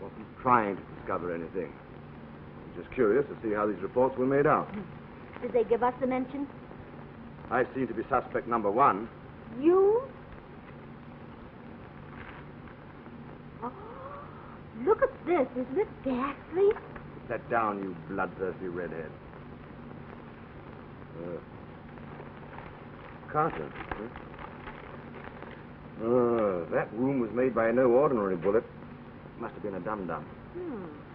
Wasn't trying to discover anything. I'm just curious to see how these reports were made out. Did they give us the mention? I seem to be suspect number 1. You? Oh, look at this. Isn't it ghastly? Put that down, you bloodthirsty redhead. Carter. Huh? That wound was made by no ordinary bullet. Must have been a dum-dum.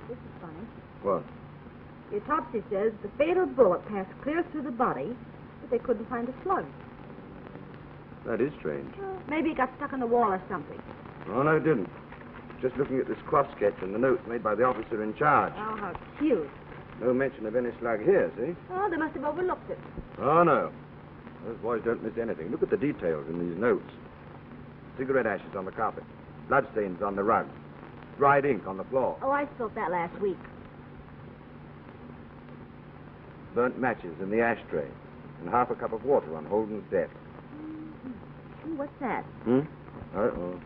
This is funny. What? The autopsy says the fatal bullet passed clear through the body, but they couldn't find a slug. That is strange. Well, maybe it got stuck in the wall or something. Oh, no, it didn't. Just looking at this cross-sketch and the notes made by the officer in charge. Oh, how cute. No mention of any slug here, see? Oh, they must have overlooked it. Oh, no. Those boys don't miss anything. Look at the details in these notes. Cigarette ashes on the carpet. Bloodstains on the rug. Dried ink on the floor. Oh, I spilled that last week. Burnt matches in the ashtray. And half a cup of water on Holden's desk. Ooh, what's that? Uh-oh.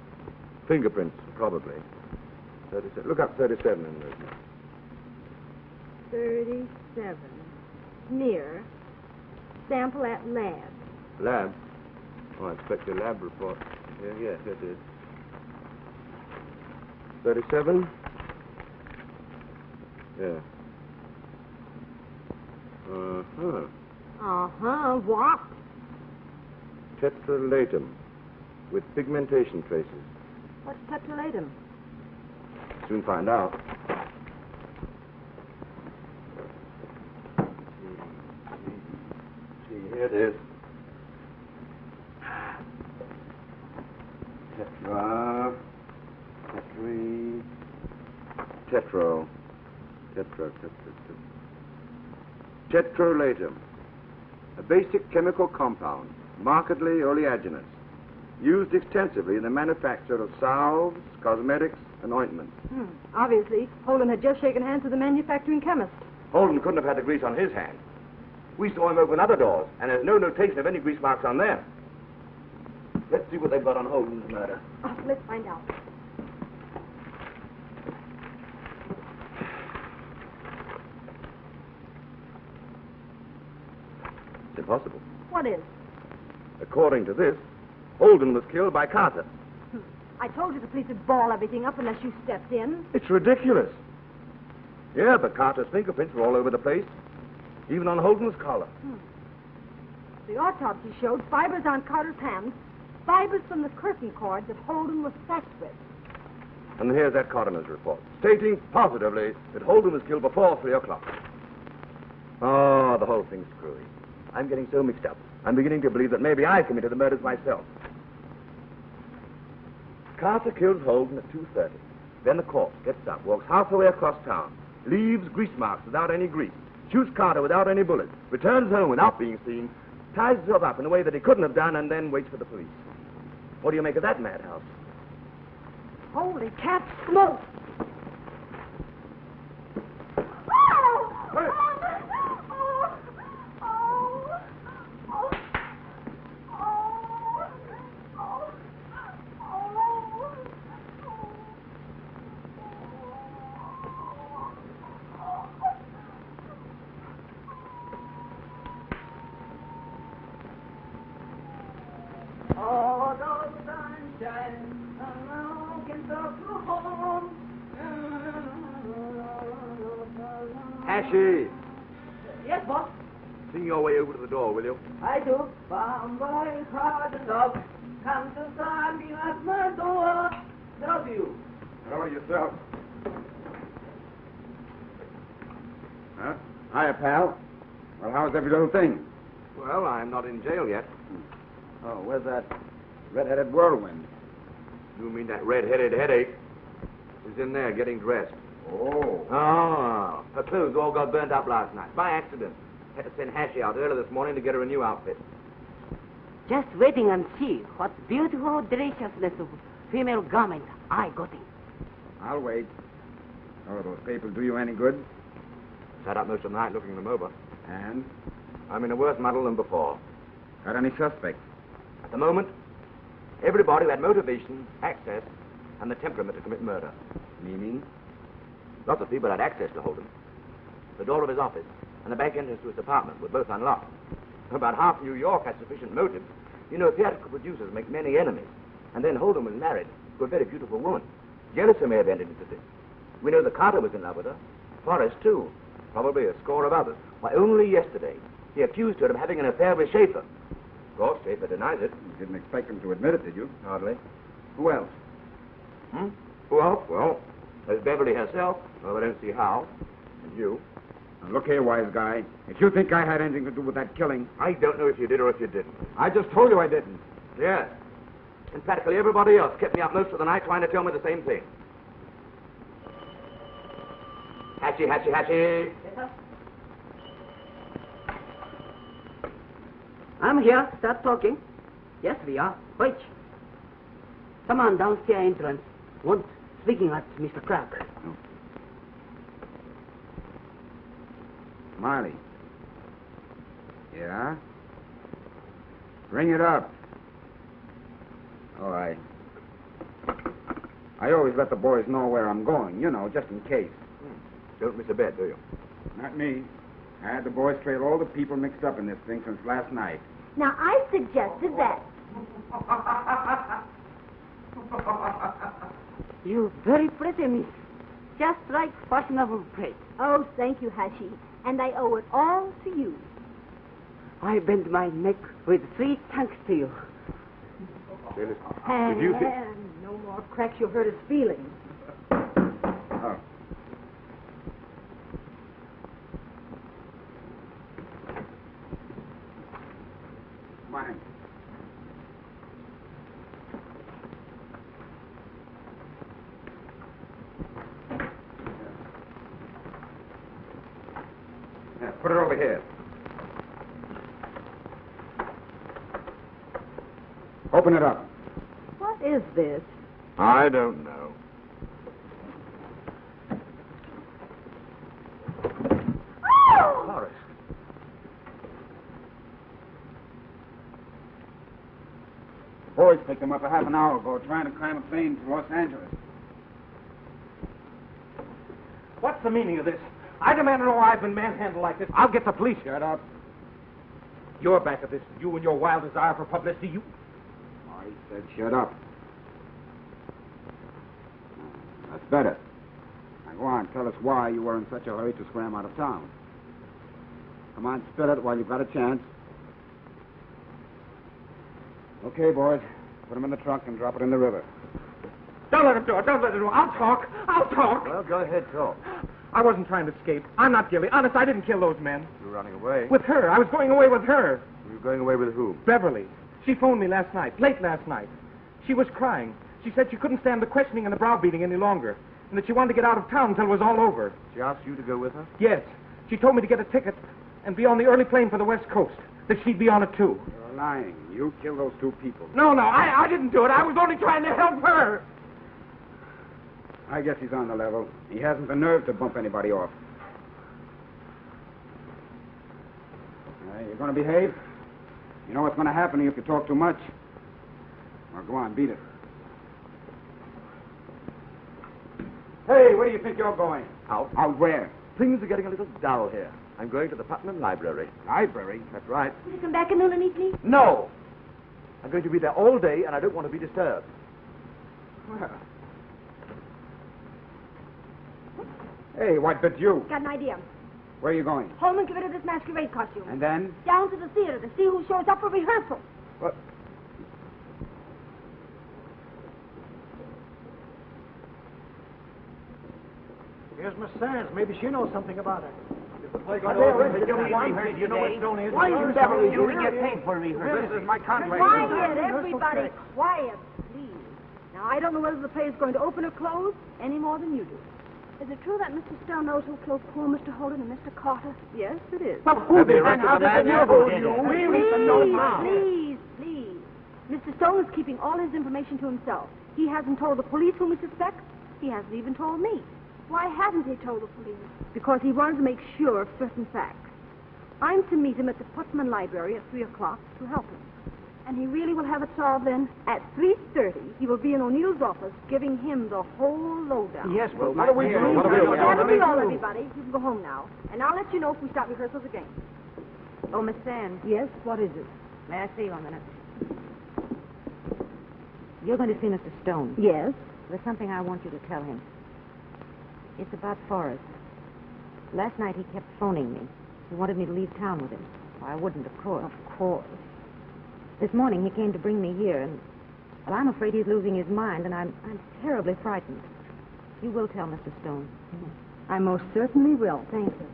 Fingerprints, probably. 37. Look up 37 in those notes. 37. Near. Sample at lab. Lab? Oh, I expect a lab report. Yes, it is. 37? Yeah. Uh-huh. Uh-huh. What? Tetralatum with pigmentation traces. What's tetralatum? Soon find out. See, here it is. Tetralatum. A basic chemical compound, markedly oleaginous, used extensively in the manufacture of salves, cosmetics, and ointments. Obviously, Holden had just shaken hands with the manufacturing chemist. Holden couldn't have had the grease on his hand. We saw him open other doors, and there's no notation of any grease marks on them. Let's see what they've got on Holden's murder. Oh, let's find out. It's impossible. What is? According to this, Holden was killed by Carter. I told you the police would ball everything up unless you stepped in. It's ridiculous. Yeah, but Carter's fingerprints were all over the place, even on Holden's collar. The autopsy showed fibers on Carter's hands, fibers from the curtain cord that Holden was sacked with. And here's that coroner's report, stating positively that Holden was killed before 3 o'clock. Oh, the whole thing's screwy. I'm getting so mixed up. I'm beginning to believe that maybe I committed the murders myself. Carter kills Holden at 2:30. Then the corpse gets up, walks halfway across town, leaves grease marks without any grease, shoots Carter without any bullets, returns home without being seen, ties himself up in a way that he couldn't have done, and then waits for the police. What do you make of that madhouse? Holy cat smoke! Ashy! Yes, boss. Sing your way over to the door, will you? I do. Bombay hard enough. Come to standing at my door. Love you. How are yourself? Huh? Hiya, pal. Well, how's every little thing? Well, I'm not in jail yet. Oh, where's that red-headed whirlwind? You mean that red-headed headache? She's in there getting dressed. Oh. Oh, her clothes all got burnt up last night, by accident. Had to send Hashy out early this morning to get her a new outfit. Just waiting and see what beautiful deliciousness of female garment I got in. I'll wait. Oh, those papers do you any good? Sat up most of the night looking them over. And? I'm in a worse muddle than before. Got any suspects? At the moment, everybody who had motivation, access, and the temperament to commit murder. Meaning? Lots of people had access to Holden. The door of his office and the back entrance to his apartment were both unlocked. About half New York had sufficient motive. You know, theatrical producers make many enemies. And then Holden was married to a very beautiful woman. Jealousy may have entered into this. We know that Carter was in love with her. Forrest, too. Probably a score of others. Why, only yesterday, he accused her of having an affair with Schaefer. Of course, Schaefer denies it. You didn't expect him to admit it, did you? Hardly. Who else? Who else? Well, there's Beverly herself. Well, I don't see how. And you. Now, look here, wise guy. If you think I had anything to do with that killing... I don't know if you did or if you didn't. I just told you I didn't. Yes. And practically everybody else kept me up most of the night trying to tell me the same thing. Hatchie, hatchie, hatchie. Yes, sir. I'm here. Start talking. Yes, we are. Wait. Come on, downstairs entrance. Want speaking at Mr. Clark. No. Marley. Yeah? Bring it up. All right. I always let the boys know where I'm going, you know, just in case. Don't miss a bet, do you? Not me. I had the boys trail all the people mixed up in this thing since last night. Now, I suggested that. You very pretty, miss. Just like fashionable plate. Oh, thank you, Hashi. And I owe it all to you. I bend my neck with 3 thanks to you. Say, listen. And Did you think... no more cracks, you'll hurt his feelings. Oh. Come on in. Yeah, put it over here. Open it up. What is this? I don't know. Oh! Horace. The boys picked him up a half an hour ago trying to climb a plane to Los Angeles. What's the meaning of this? I demand to know why I've been manhandled like this. I'll get the police. Shut up. You're back of this. You and your wild desire for publicity. You. I said shut up. That's better. Now go on, tell us why you were in such a hurry to scram out of town. Come on, spill it while you've got a chance. Okay, boys. Put him in the trunk and drop it in the river. Don't let him do it. Don't let him do it. I'll talk. I'll talk. Well, go ahead, talk. I wasn't trying to escape. I'm not guilty. Honest, I didn't kill those men. You were running away. With her. I was going away with her. You were going away with whom? Beverly. She phoned me last night, late last night. She was crying. She said she couldn't stand the questioning and the browbeating any longer, and that she wanted to get out of town until it was all over. She asked you to go with her? Yes. She told me to get a ticket and be on the early plane for the West Coast, that she'd be on it too. You're lying. You killed those 2 people. No, I didn't do it. I was only trying to help her. I guess he's on the level. He hasn't the nerve to bump anybody off. You're going to behave? You know what's going to happen to you if you talk too much. Well, go on, beat it. Hey, where do you think you're going? Out. Out where? Things are getting a little dull here. I'm going to the Putnam Library. Library? That's right. Will you come back in noon and evening? No! I'm going to be there all day, and I don't want to be disturbed. Well. Hey, what but you? Got an idea. Where are you going? Home and get rid of this masquerade costume. And then? Down to the theater to see who shows up for rehearsal. What? Here's Miss Sands. Maybe she knows something about it. Why is Beverly here? We get paid for rehearsal. This is my contract. Quiet, everybody. Quiet, please. Now, I don't know whether the play is going to open or close any more than you do. Is it true that Mr. Stone knows who killed poor Mr. Holden and Mr. Carter? Yes, it is. Well, who did that? Please. Mr. Stone is keeping all his information to himself. He hasn't told the police whom he suspects. He hasn't even told me. Why hasn't he told the police? Because he wanted to make sure of certain facts. I'm to meet him at the Putnam Library at 3 o'clock to help him. And he really will have it solved then. At 3:30, he will be in O'Neill's office giving him the whole lowdown. Yes, but what do we do? What do we do? That'll be all, everybody. You can go home now. And I'll let you know if we start rehearsals again. Oh, Miss Sands. Yes, what is it? May I see you a minute? You're going to see Mr. Stone. Yes. There's something I want you to tell him. It's about Forrest. Last night he kept phoning me. He wanted me to leave town with him. Well, I wouldn't, of course. Of course. This morning he came to bring me here, and well, I'm afraid he's losing his mind, and I'm terribly frightened. You will tell Mr. Stone. I most certainly will. Thank you.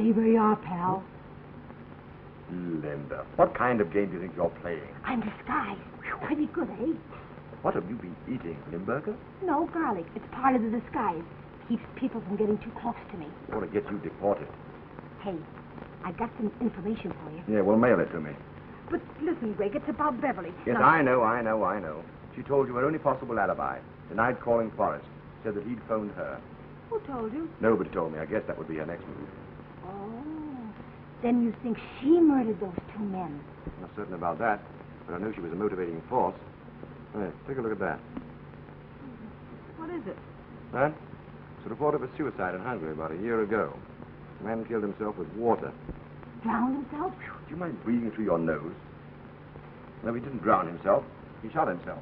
Stay where you are, pal. Linda, what kind of game do you think you're playing? I'm disguised. Pretty good, eh? What have you been eating, Limburger? No, garlic. It's part of the disguise. Keeps people from getting too close to me. Or to get you deported. Hey, I got some information for you. Yeah, well, mail it to me. But listen, Greg, it's about Beverly. Yes, Now, I know. She told you her only possible alibi. Denied calling Forrest. Said that he'd phoned her. Who told you? Nobody told me. I guess that would be her next move. Oh. Then you think she murdered those two men? I'm not certain about that, but I knew she was a motivating force. Hey, take a look at that. What is it? That? It's a report of a suicide in Hungary about a year ago. The man killed himself with water. Drowned himself? Do you mind breathing through your nose? No, he didn't drown himself. He shot himself.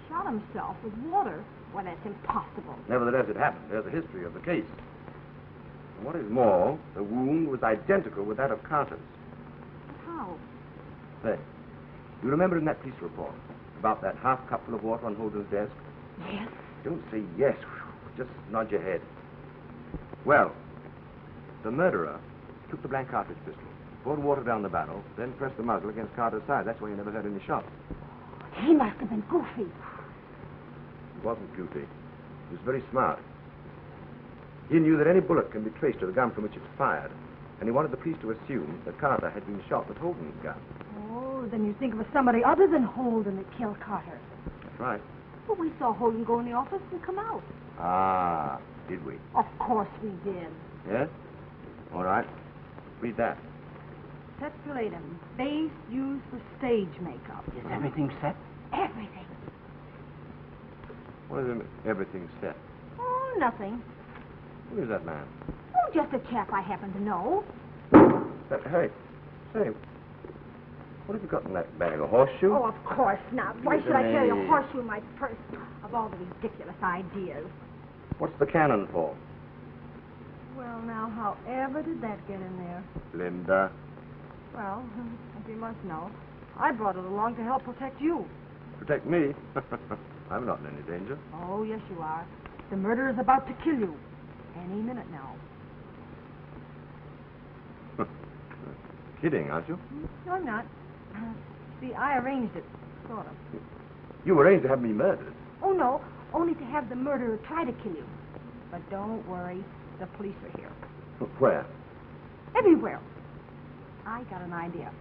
Shot himself with water? Well, that's impossible. Nevertheless, it happened. There's a history of the case. And what is more, the wound was identical with that of Carter's. How? Say, you remember in that police report about that half cup full of water on Holden's desk? Yes. Don't say yes. Just nod your head. Well, the murderer took the blank cartridge pistol, poured water down the barrel, then pressed the muzzle against Carter's side. That's why you never heard any shots. He must have been goofy. He wasn't goofy. He was very smart. He knew that any bullet can be traced to the gun from which it's fired, and he wanted the police to assume that Carter had been shot with Holden's gun. Oh, then you think it was somebody other than Holden that killed Carter. That's right. But we saw Holden go in the office and come out. Ah, did we? Of course we did. Yes? All right. Read that. Petrolatum, base used for stage makeup. Is everything set? Everything. What is everything set? Oh, nothing. Who is that man? Oh, just a chap I happen to know. Hey, say, what have you got in that bag? A horseshoe? Oh, of course not. Why Listen, should I carry a hey. horseshoe in my purse? Of all the ridiculous ideas. What's the cannon for? Well, now, however did that get in there? Linda. Well, as you must know, I brought it along to help protect you. Protect me? I'm not in any danger. Oh, yes, you are. The murderer's about to kill you. Any minute now. Kidding, aren't you? No, I'm not. See, I arranged it, sort of. You arranged to have me murdered. Oh, no, only to have the murderer try to kill you. But don't worry, the police are here. Where? Everywhere. I got an idea.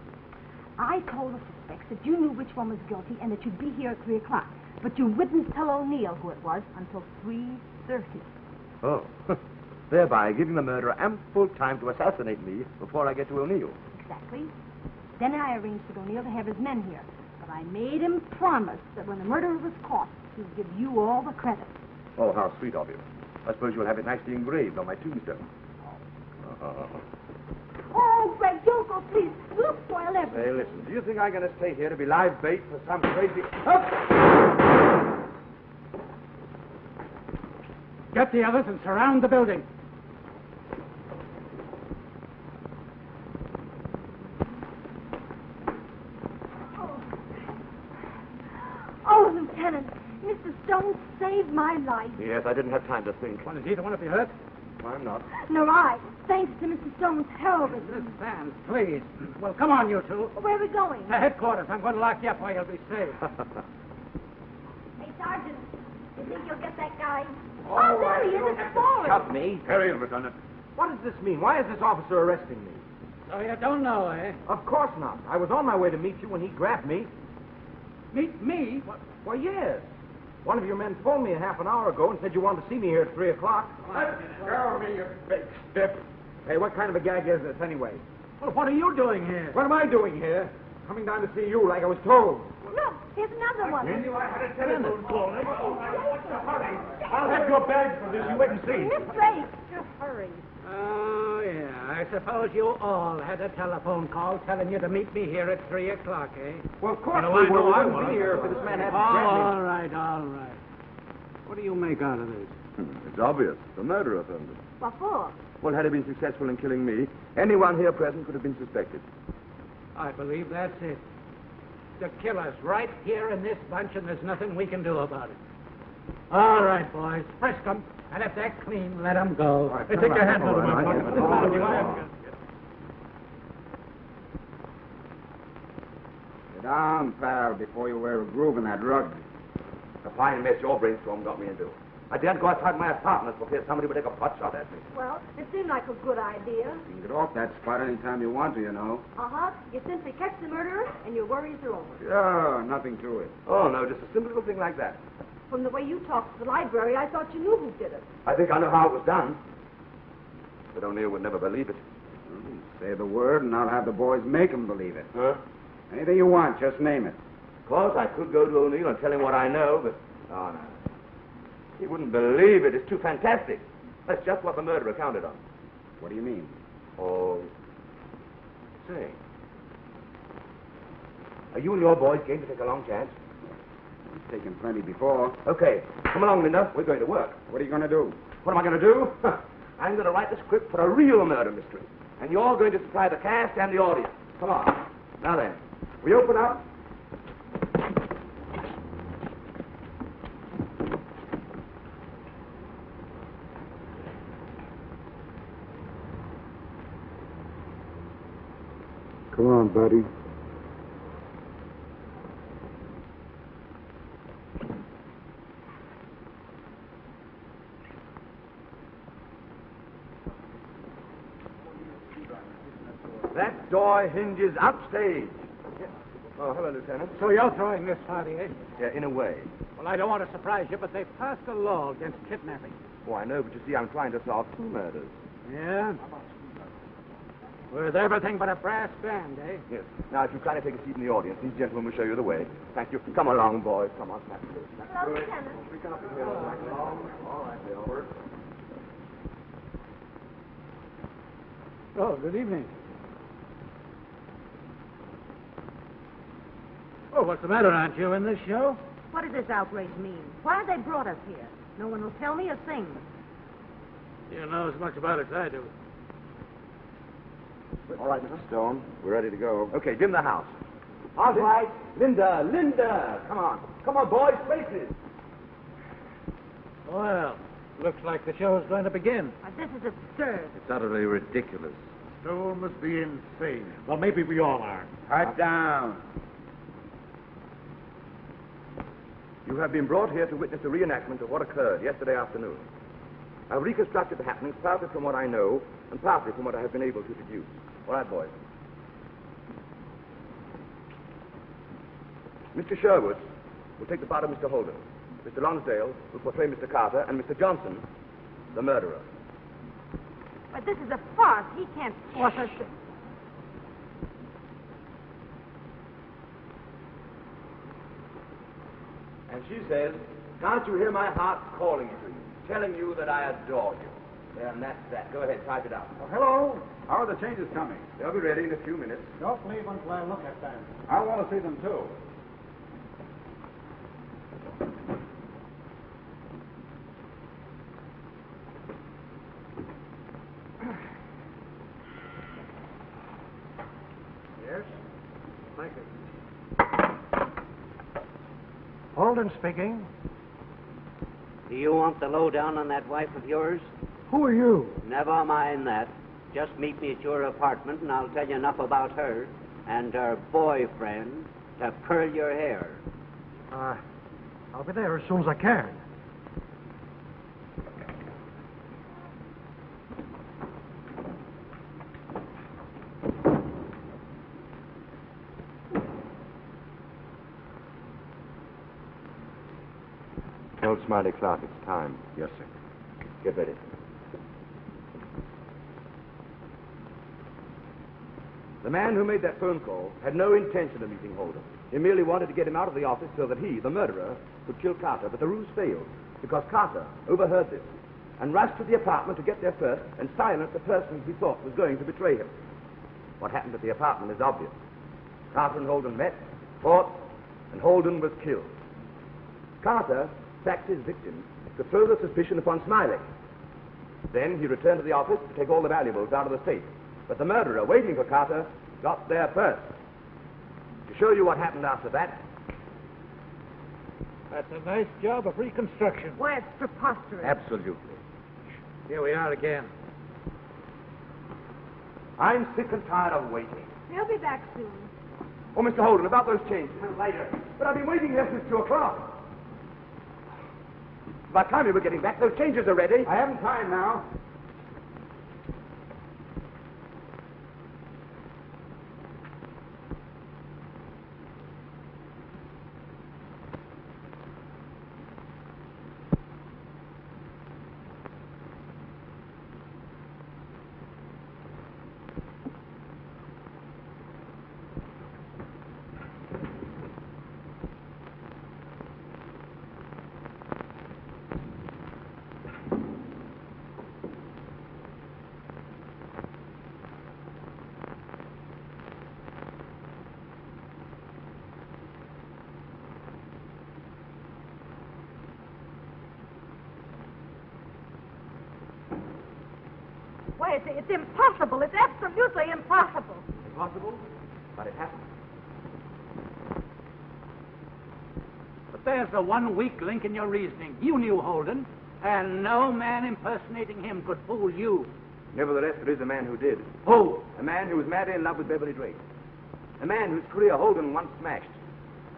I told the suspects that you knew which one was guilty and that you'd be here at 3 o'clock. But you wouldn't tell O'Neill who it was until 3:30. Oh. Thereby giving the murderer ample time to assassinate me before I get to O'Neill. Exactly. Then I arranged with O'Neill to have his men here. But I made him promise that when the murderer was caught, he'd give you all the credit. Oh, how sweet of you. I suppose you'll have it nicely engraved on my tombstone. Oh, Greg, don't go, please. You'll spoil everything. Hey, listen, do you think I'm going to stay here to be live bait for some crazy... Get the others and surround the building. Oh, Lieutenant, Mr. Stone saved my life. Yes, I didn't have time to think. Well, is either one of you hurt? I'm not. Nor I, thanks to Mr. Stone's heroism. Miss Sands, please. Well, come on, you two. Where are we going? To headquarters. I'm going to lock you up while you'll be safe. Hey, Sergeant, you think you'll get that guy? Oh, there he is. It's Forrest. Shut me. Carry him, Lieutenant. What does this mean? Why is this officer arresting me? So you don't know, eh? Of course not. I was on my way to meet you when he grabbed me. Meet me? What? Why, yes. One of your men phoned me a half an hour ago and said you wanted to see me here at 3 o'clock. Show me, you big stiff. Hey, what kind of a gag is this anyway? Well, what are you doing here? What am I doing here? Coming down to see you like I was told. Look, here's another one. knew I had a telephone call. What's the hurry? I'll have your bag for this. You wait and see. Miss Blake, just hurry. Oh, yeah. I suppose you all had a telephone call telling you to meet me here at 3 o'clock, eh? Well, of course No, we I know I wouldn't was. be here if this man hadn't Oh, grabbed me. all right, all right. What do you make out of this? It's obvious. The murderer phoned him. What for? Well, had he been successful in killing me, anyone here present could have been suspected. I believe that's it. To kill us right here in this bunch, and there's nothing we can do about it. All right, boys, frisk them, and if they're clean, let them go. right, Hey, come take your on, hands all out of my right, pocket. all right. Come on, Sit down, pal, before you wear a groove in that rug. A fine mess your brainstorm got me into. I daren't go outside my apartment for fear somebody would take a pot shot at me. Well, it seemed like a good idea. You can get off that spot anytime you want to, you know. Uh-huh. You simply catch the murderer, and your worries are over. Yeah, nothing to it. Oh, no, just a simple little thing like that. From the way you talked to the library, I thought you knew who did it. I think I know how it was done. But O'Neill would never believe it. Say the word, and I'll have the boys make him believe it. Huh? Anything you want, just name it. Of course, I could go to O'Neill and tell him what I know, but... Oh, no. He wouldn't believe it. It's too fantastic. That's just what the murderer counted on. What do you mean? Oh... Say... Are you and your boys game to take a long chance? I've taken plenty before. Okay. Come along, Linda. We're going to work. What are you going to do? What am I going to do? I'm going to write the script for a real murder mystery. And you're going to supply the cast and the audience. Come on. Now then, we open up. Come on, buddy. That door hinges upstage. Oh, hello, Lieutenant. So you're throwing this party, eh? Yeah, in a way. Well, I don't want to surprise you, but they've passed a law against kidnapping. Oh, I know, but you see, I'm trying to solve 2 murders. Yeah? With everything but a brass band, eh? Yes. Now, if you kindly take a seat in the audience, these gentlemen will show you the way. Thank you. Come along, boys. Come on, snap through. Hello, Lieutenant. We come up here. All right, Bill. Oh, good evening. Oh, what's the matter? Aren't you in this show? What does this outrage mean? Why have they brought us here? No one will tell me a thing. You know as much about it as I do. All right, Mr. Stone. We're ready to go. Okay, dim the house. All right. Linda. Come on. Come on, boys. Faces. Well, looks like the show's going to begin. This is absurd. It's utterly ridiculous. Stone must be insane. Well, maybe we all are. Cut down. You have been brought here to witness a reenactment of what occurred yesterday afternoon. I've reconstructed the happenings partly from what I know and partly from what I have been able to deduce. All right, boys. Mr. Sherwood will take the part of Mr. Holden. Mr. Lonsdale will portray Mr. Carter, and Mr. Johnson, the murderer. But this is a farce. He can't force us to... And she says, can't you hear my heart calling to you, telling you that I adore you? There, and that's that. Go ahead, type it up. Well, hello. How are the changes coming? They'll be ready in a few minutes. Don't leave until I look at them. I want to see them, too. Yes? Thank you. Holden speaking. Do you want the lowdown on that wife of yours? Who are you? Never mind that. Just meet me at your apartment, and I'll tell you enough about her and her boyfriend to curl your hair. I'll be there as soon as I can. Tell Smiley Clark it's time. Yes, sir. Get ready. The man who made that phone call had no intention of meeting Holden. He merely wanted to get him out of the office so that he, the murderer, could kill Carter. But the ruse failed because Carter overheard this and rushed to the apartment to get there first and silence the person he thought was going to betray him. What happened at the apartment is obvious. Carter and Holden met, fought, and Holden was killed. Carter sacked his victim to throw the suspicion upon Smiley. Then he returned to the office to take all the valuables out of the safe. But the murderer, waiting for Carter, got there first. To show you what happened after that... That's a nice job of reconstruction. Why, it's preposterous. Absolutely. Here we are again. I'm sick and tired of waiting. He'll be back soon. Oh, Mr. Holden, about those changes. Later. But I've been waiting here since 2 o'clock. By the time we were getting back, those changes are ready. I haven't time now. Why, it's impossible. It's absolutely impossible. Impossible? But it happened. But there's the one weak link in your reasoning. You knew Holden, and no man impersonating him could fool you. Nevertheless, there is a man who did. Who? A man who was madly in love with Beverly Drake. A man whose career Holden once smashed.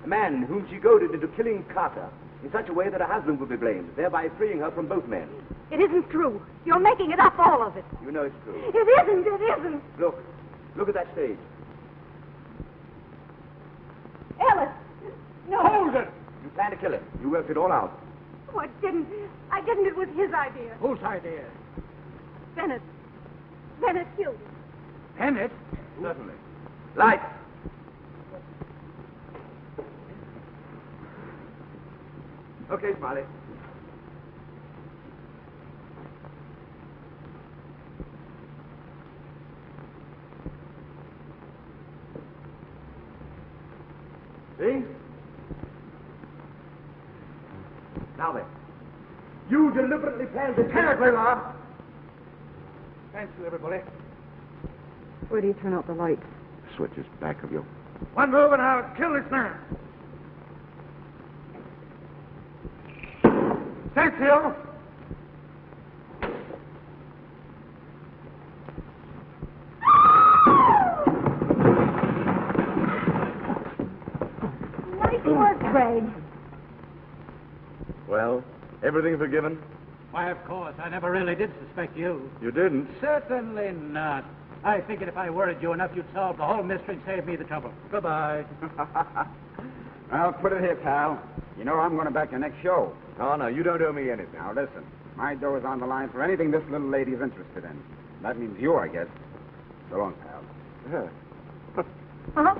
A man whom she goaded into killing Carter in such a way that her husband would be blamed, thereby freeing her from both men. It isn't true. You're making it up, all of it. You know it's true. It isn't. It isn't. Look at that stage. Ellis. No. Hold it! You planned to kill him. You worked it all out. Oh, I didn't. It was his idea. Whose idea? Bennett killed him. Bennett? Certainly. Light! Okay, Smiley. See? Now then. You deliberately planned to terribly, Rob. Thank you, everybody. Where do you turn out the lights? Switch is back of you. One move and I'll kill this man. Stand still. Nice work, Greg. Well, everything forgiven? Why, of course. I never really did suspect you. You didn't? Certainly not. I figured if I worried you enough, you'd solve the whole mystery and save me the trouble. Goodbye. Well, put it here, pal. You know I'm going to back your next show. Oh, no, you don't owe me anything. Now, listen. My dough is on the line for anything this little lady's interested in. That means you, I guess. So long, pal. Huh?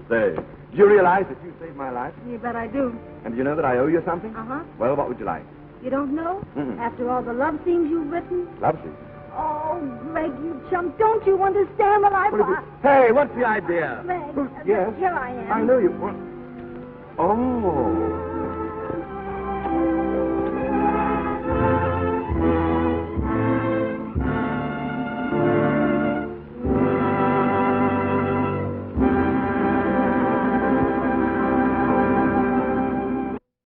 Say, do you realize that you saved my life? You bet I do. And do you know that I owe you something? Uh-huh. Well, what would you like? You don't know? Mm-mm. After all the love scenes you've written? Love scene. Oh, Greg, you chump, don't you understand what Hey, what's the idea? Greg, Yes. here I am. I know you. Oh.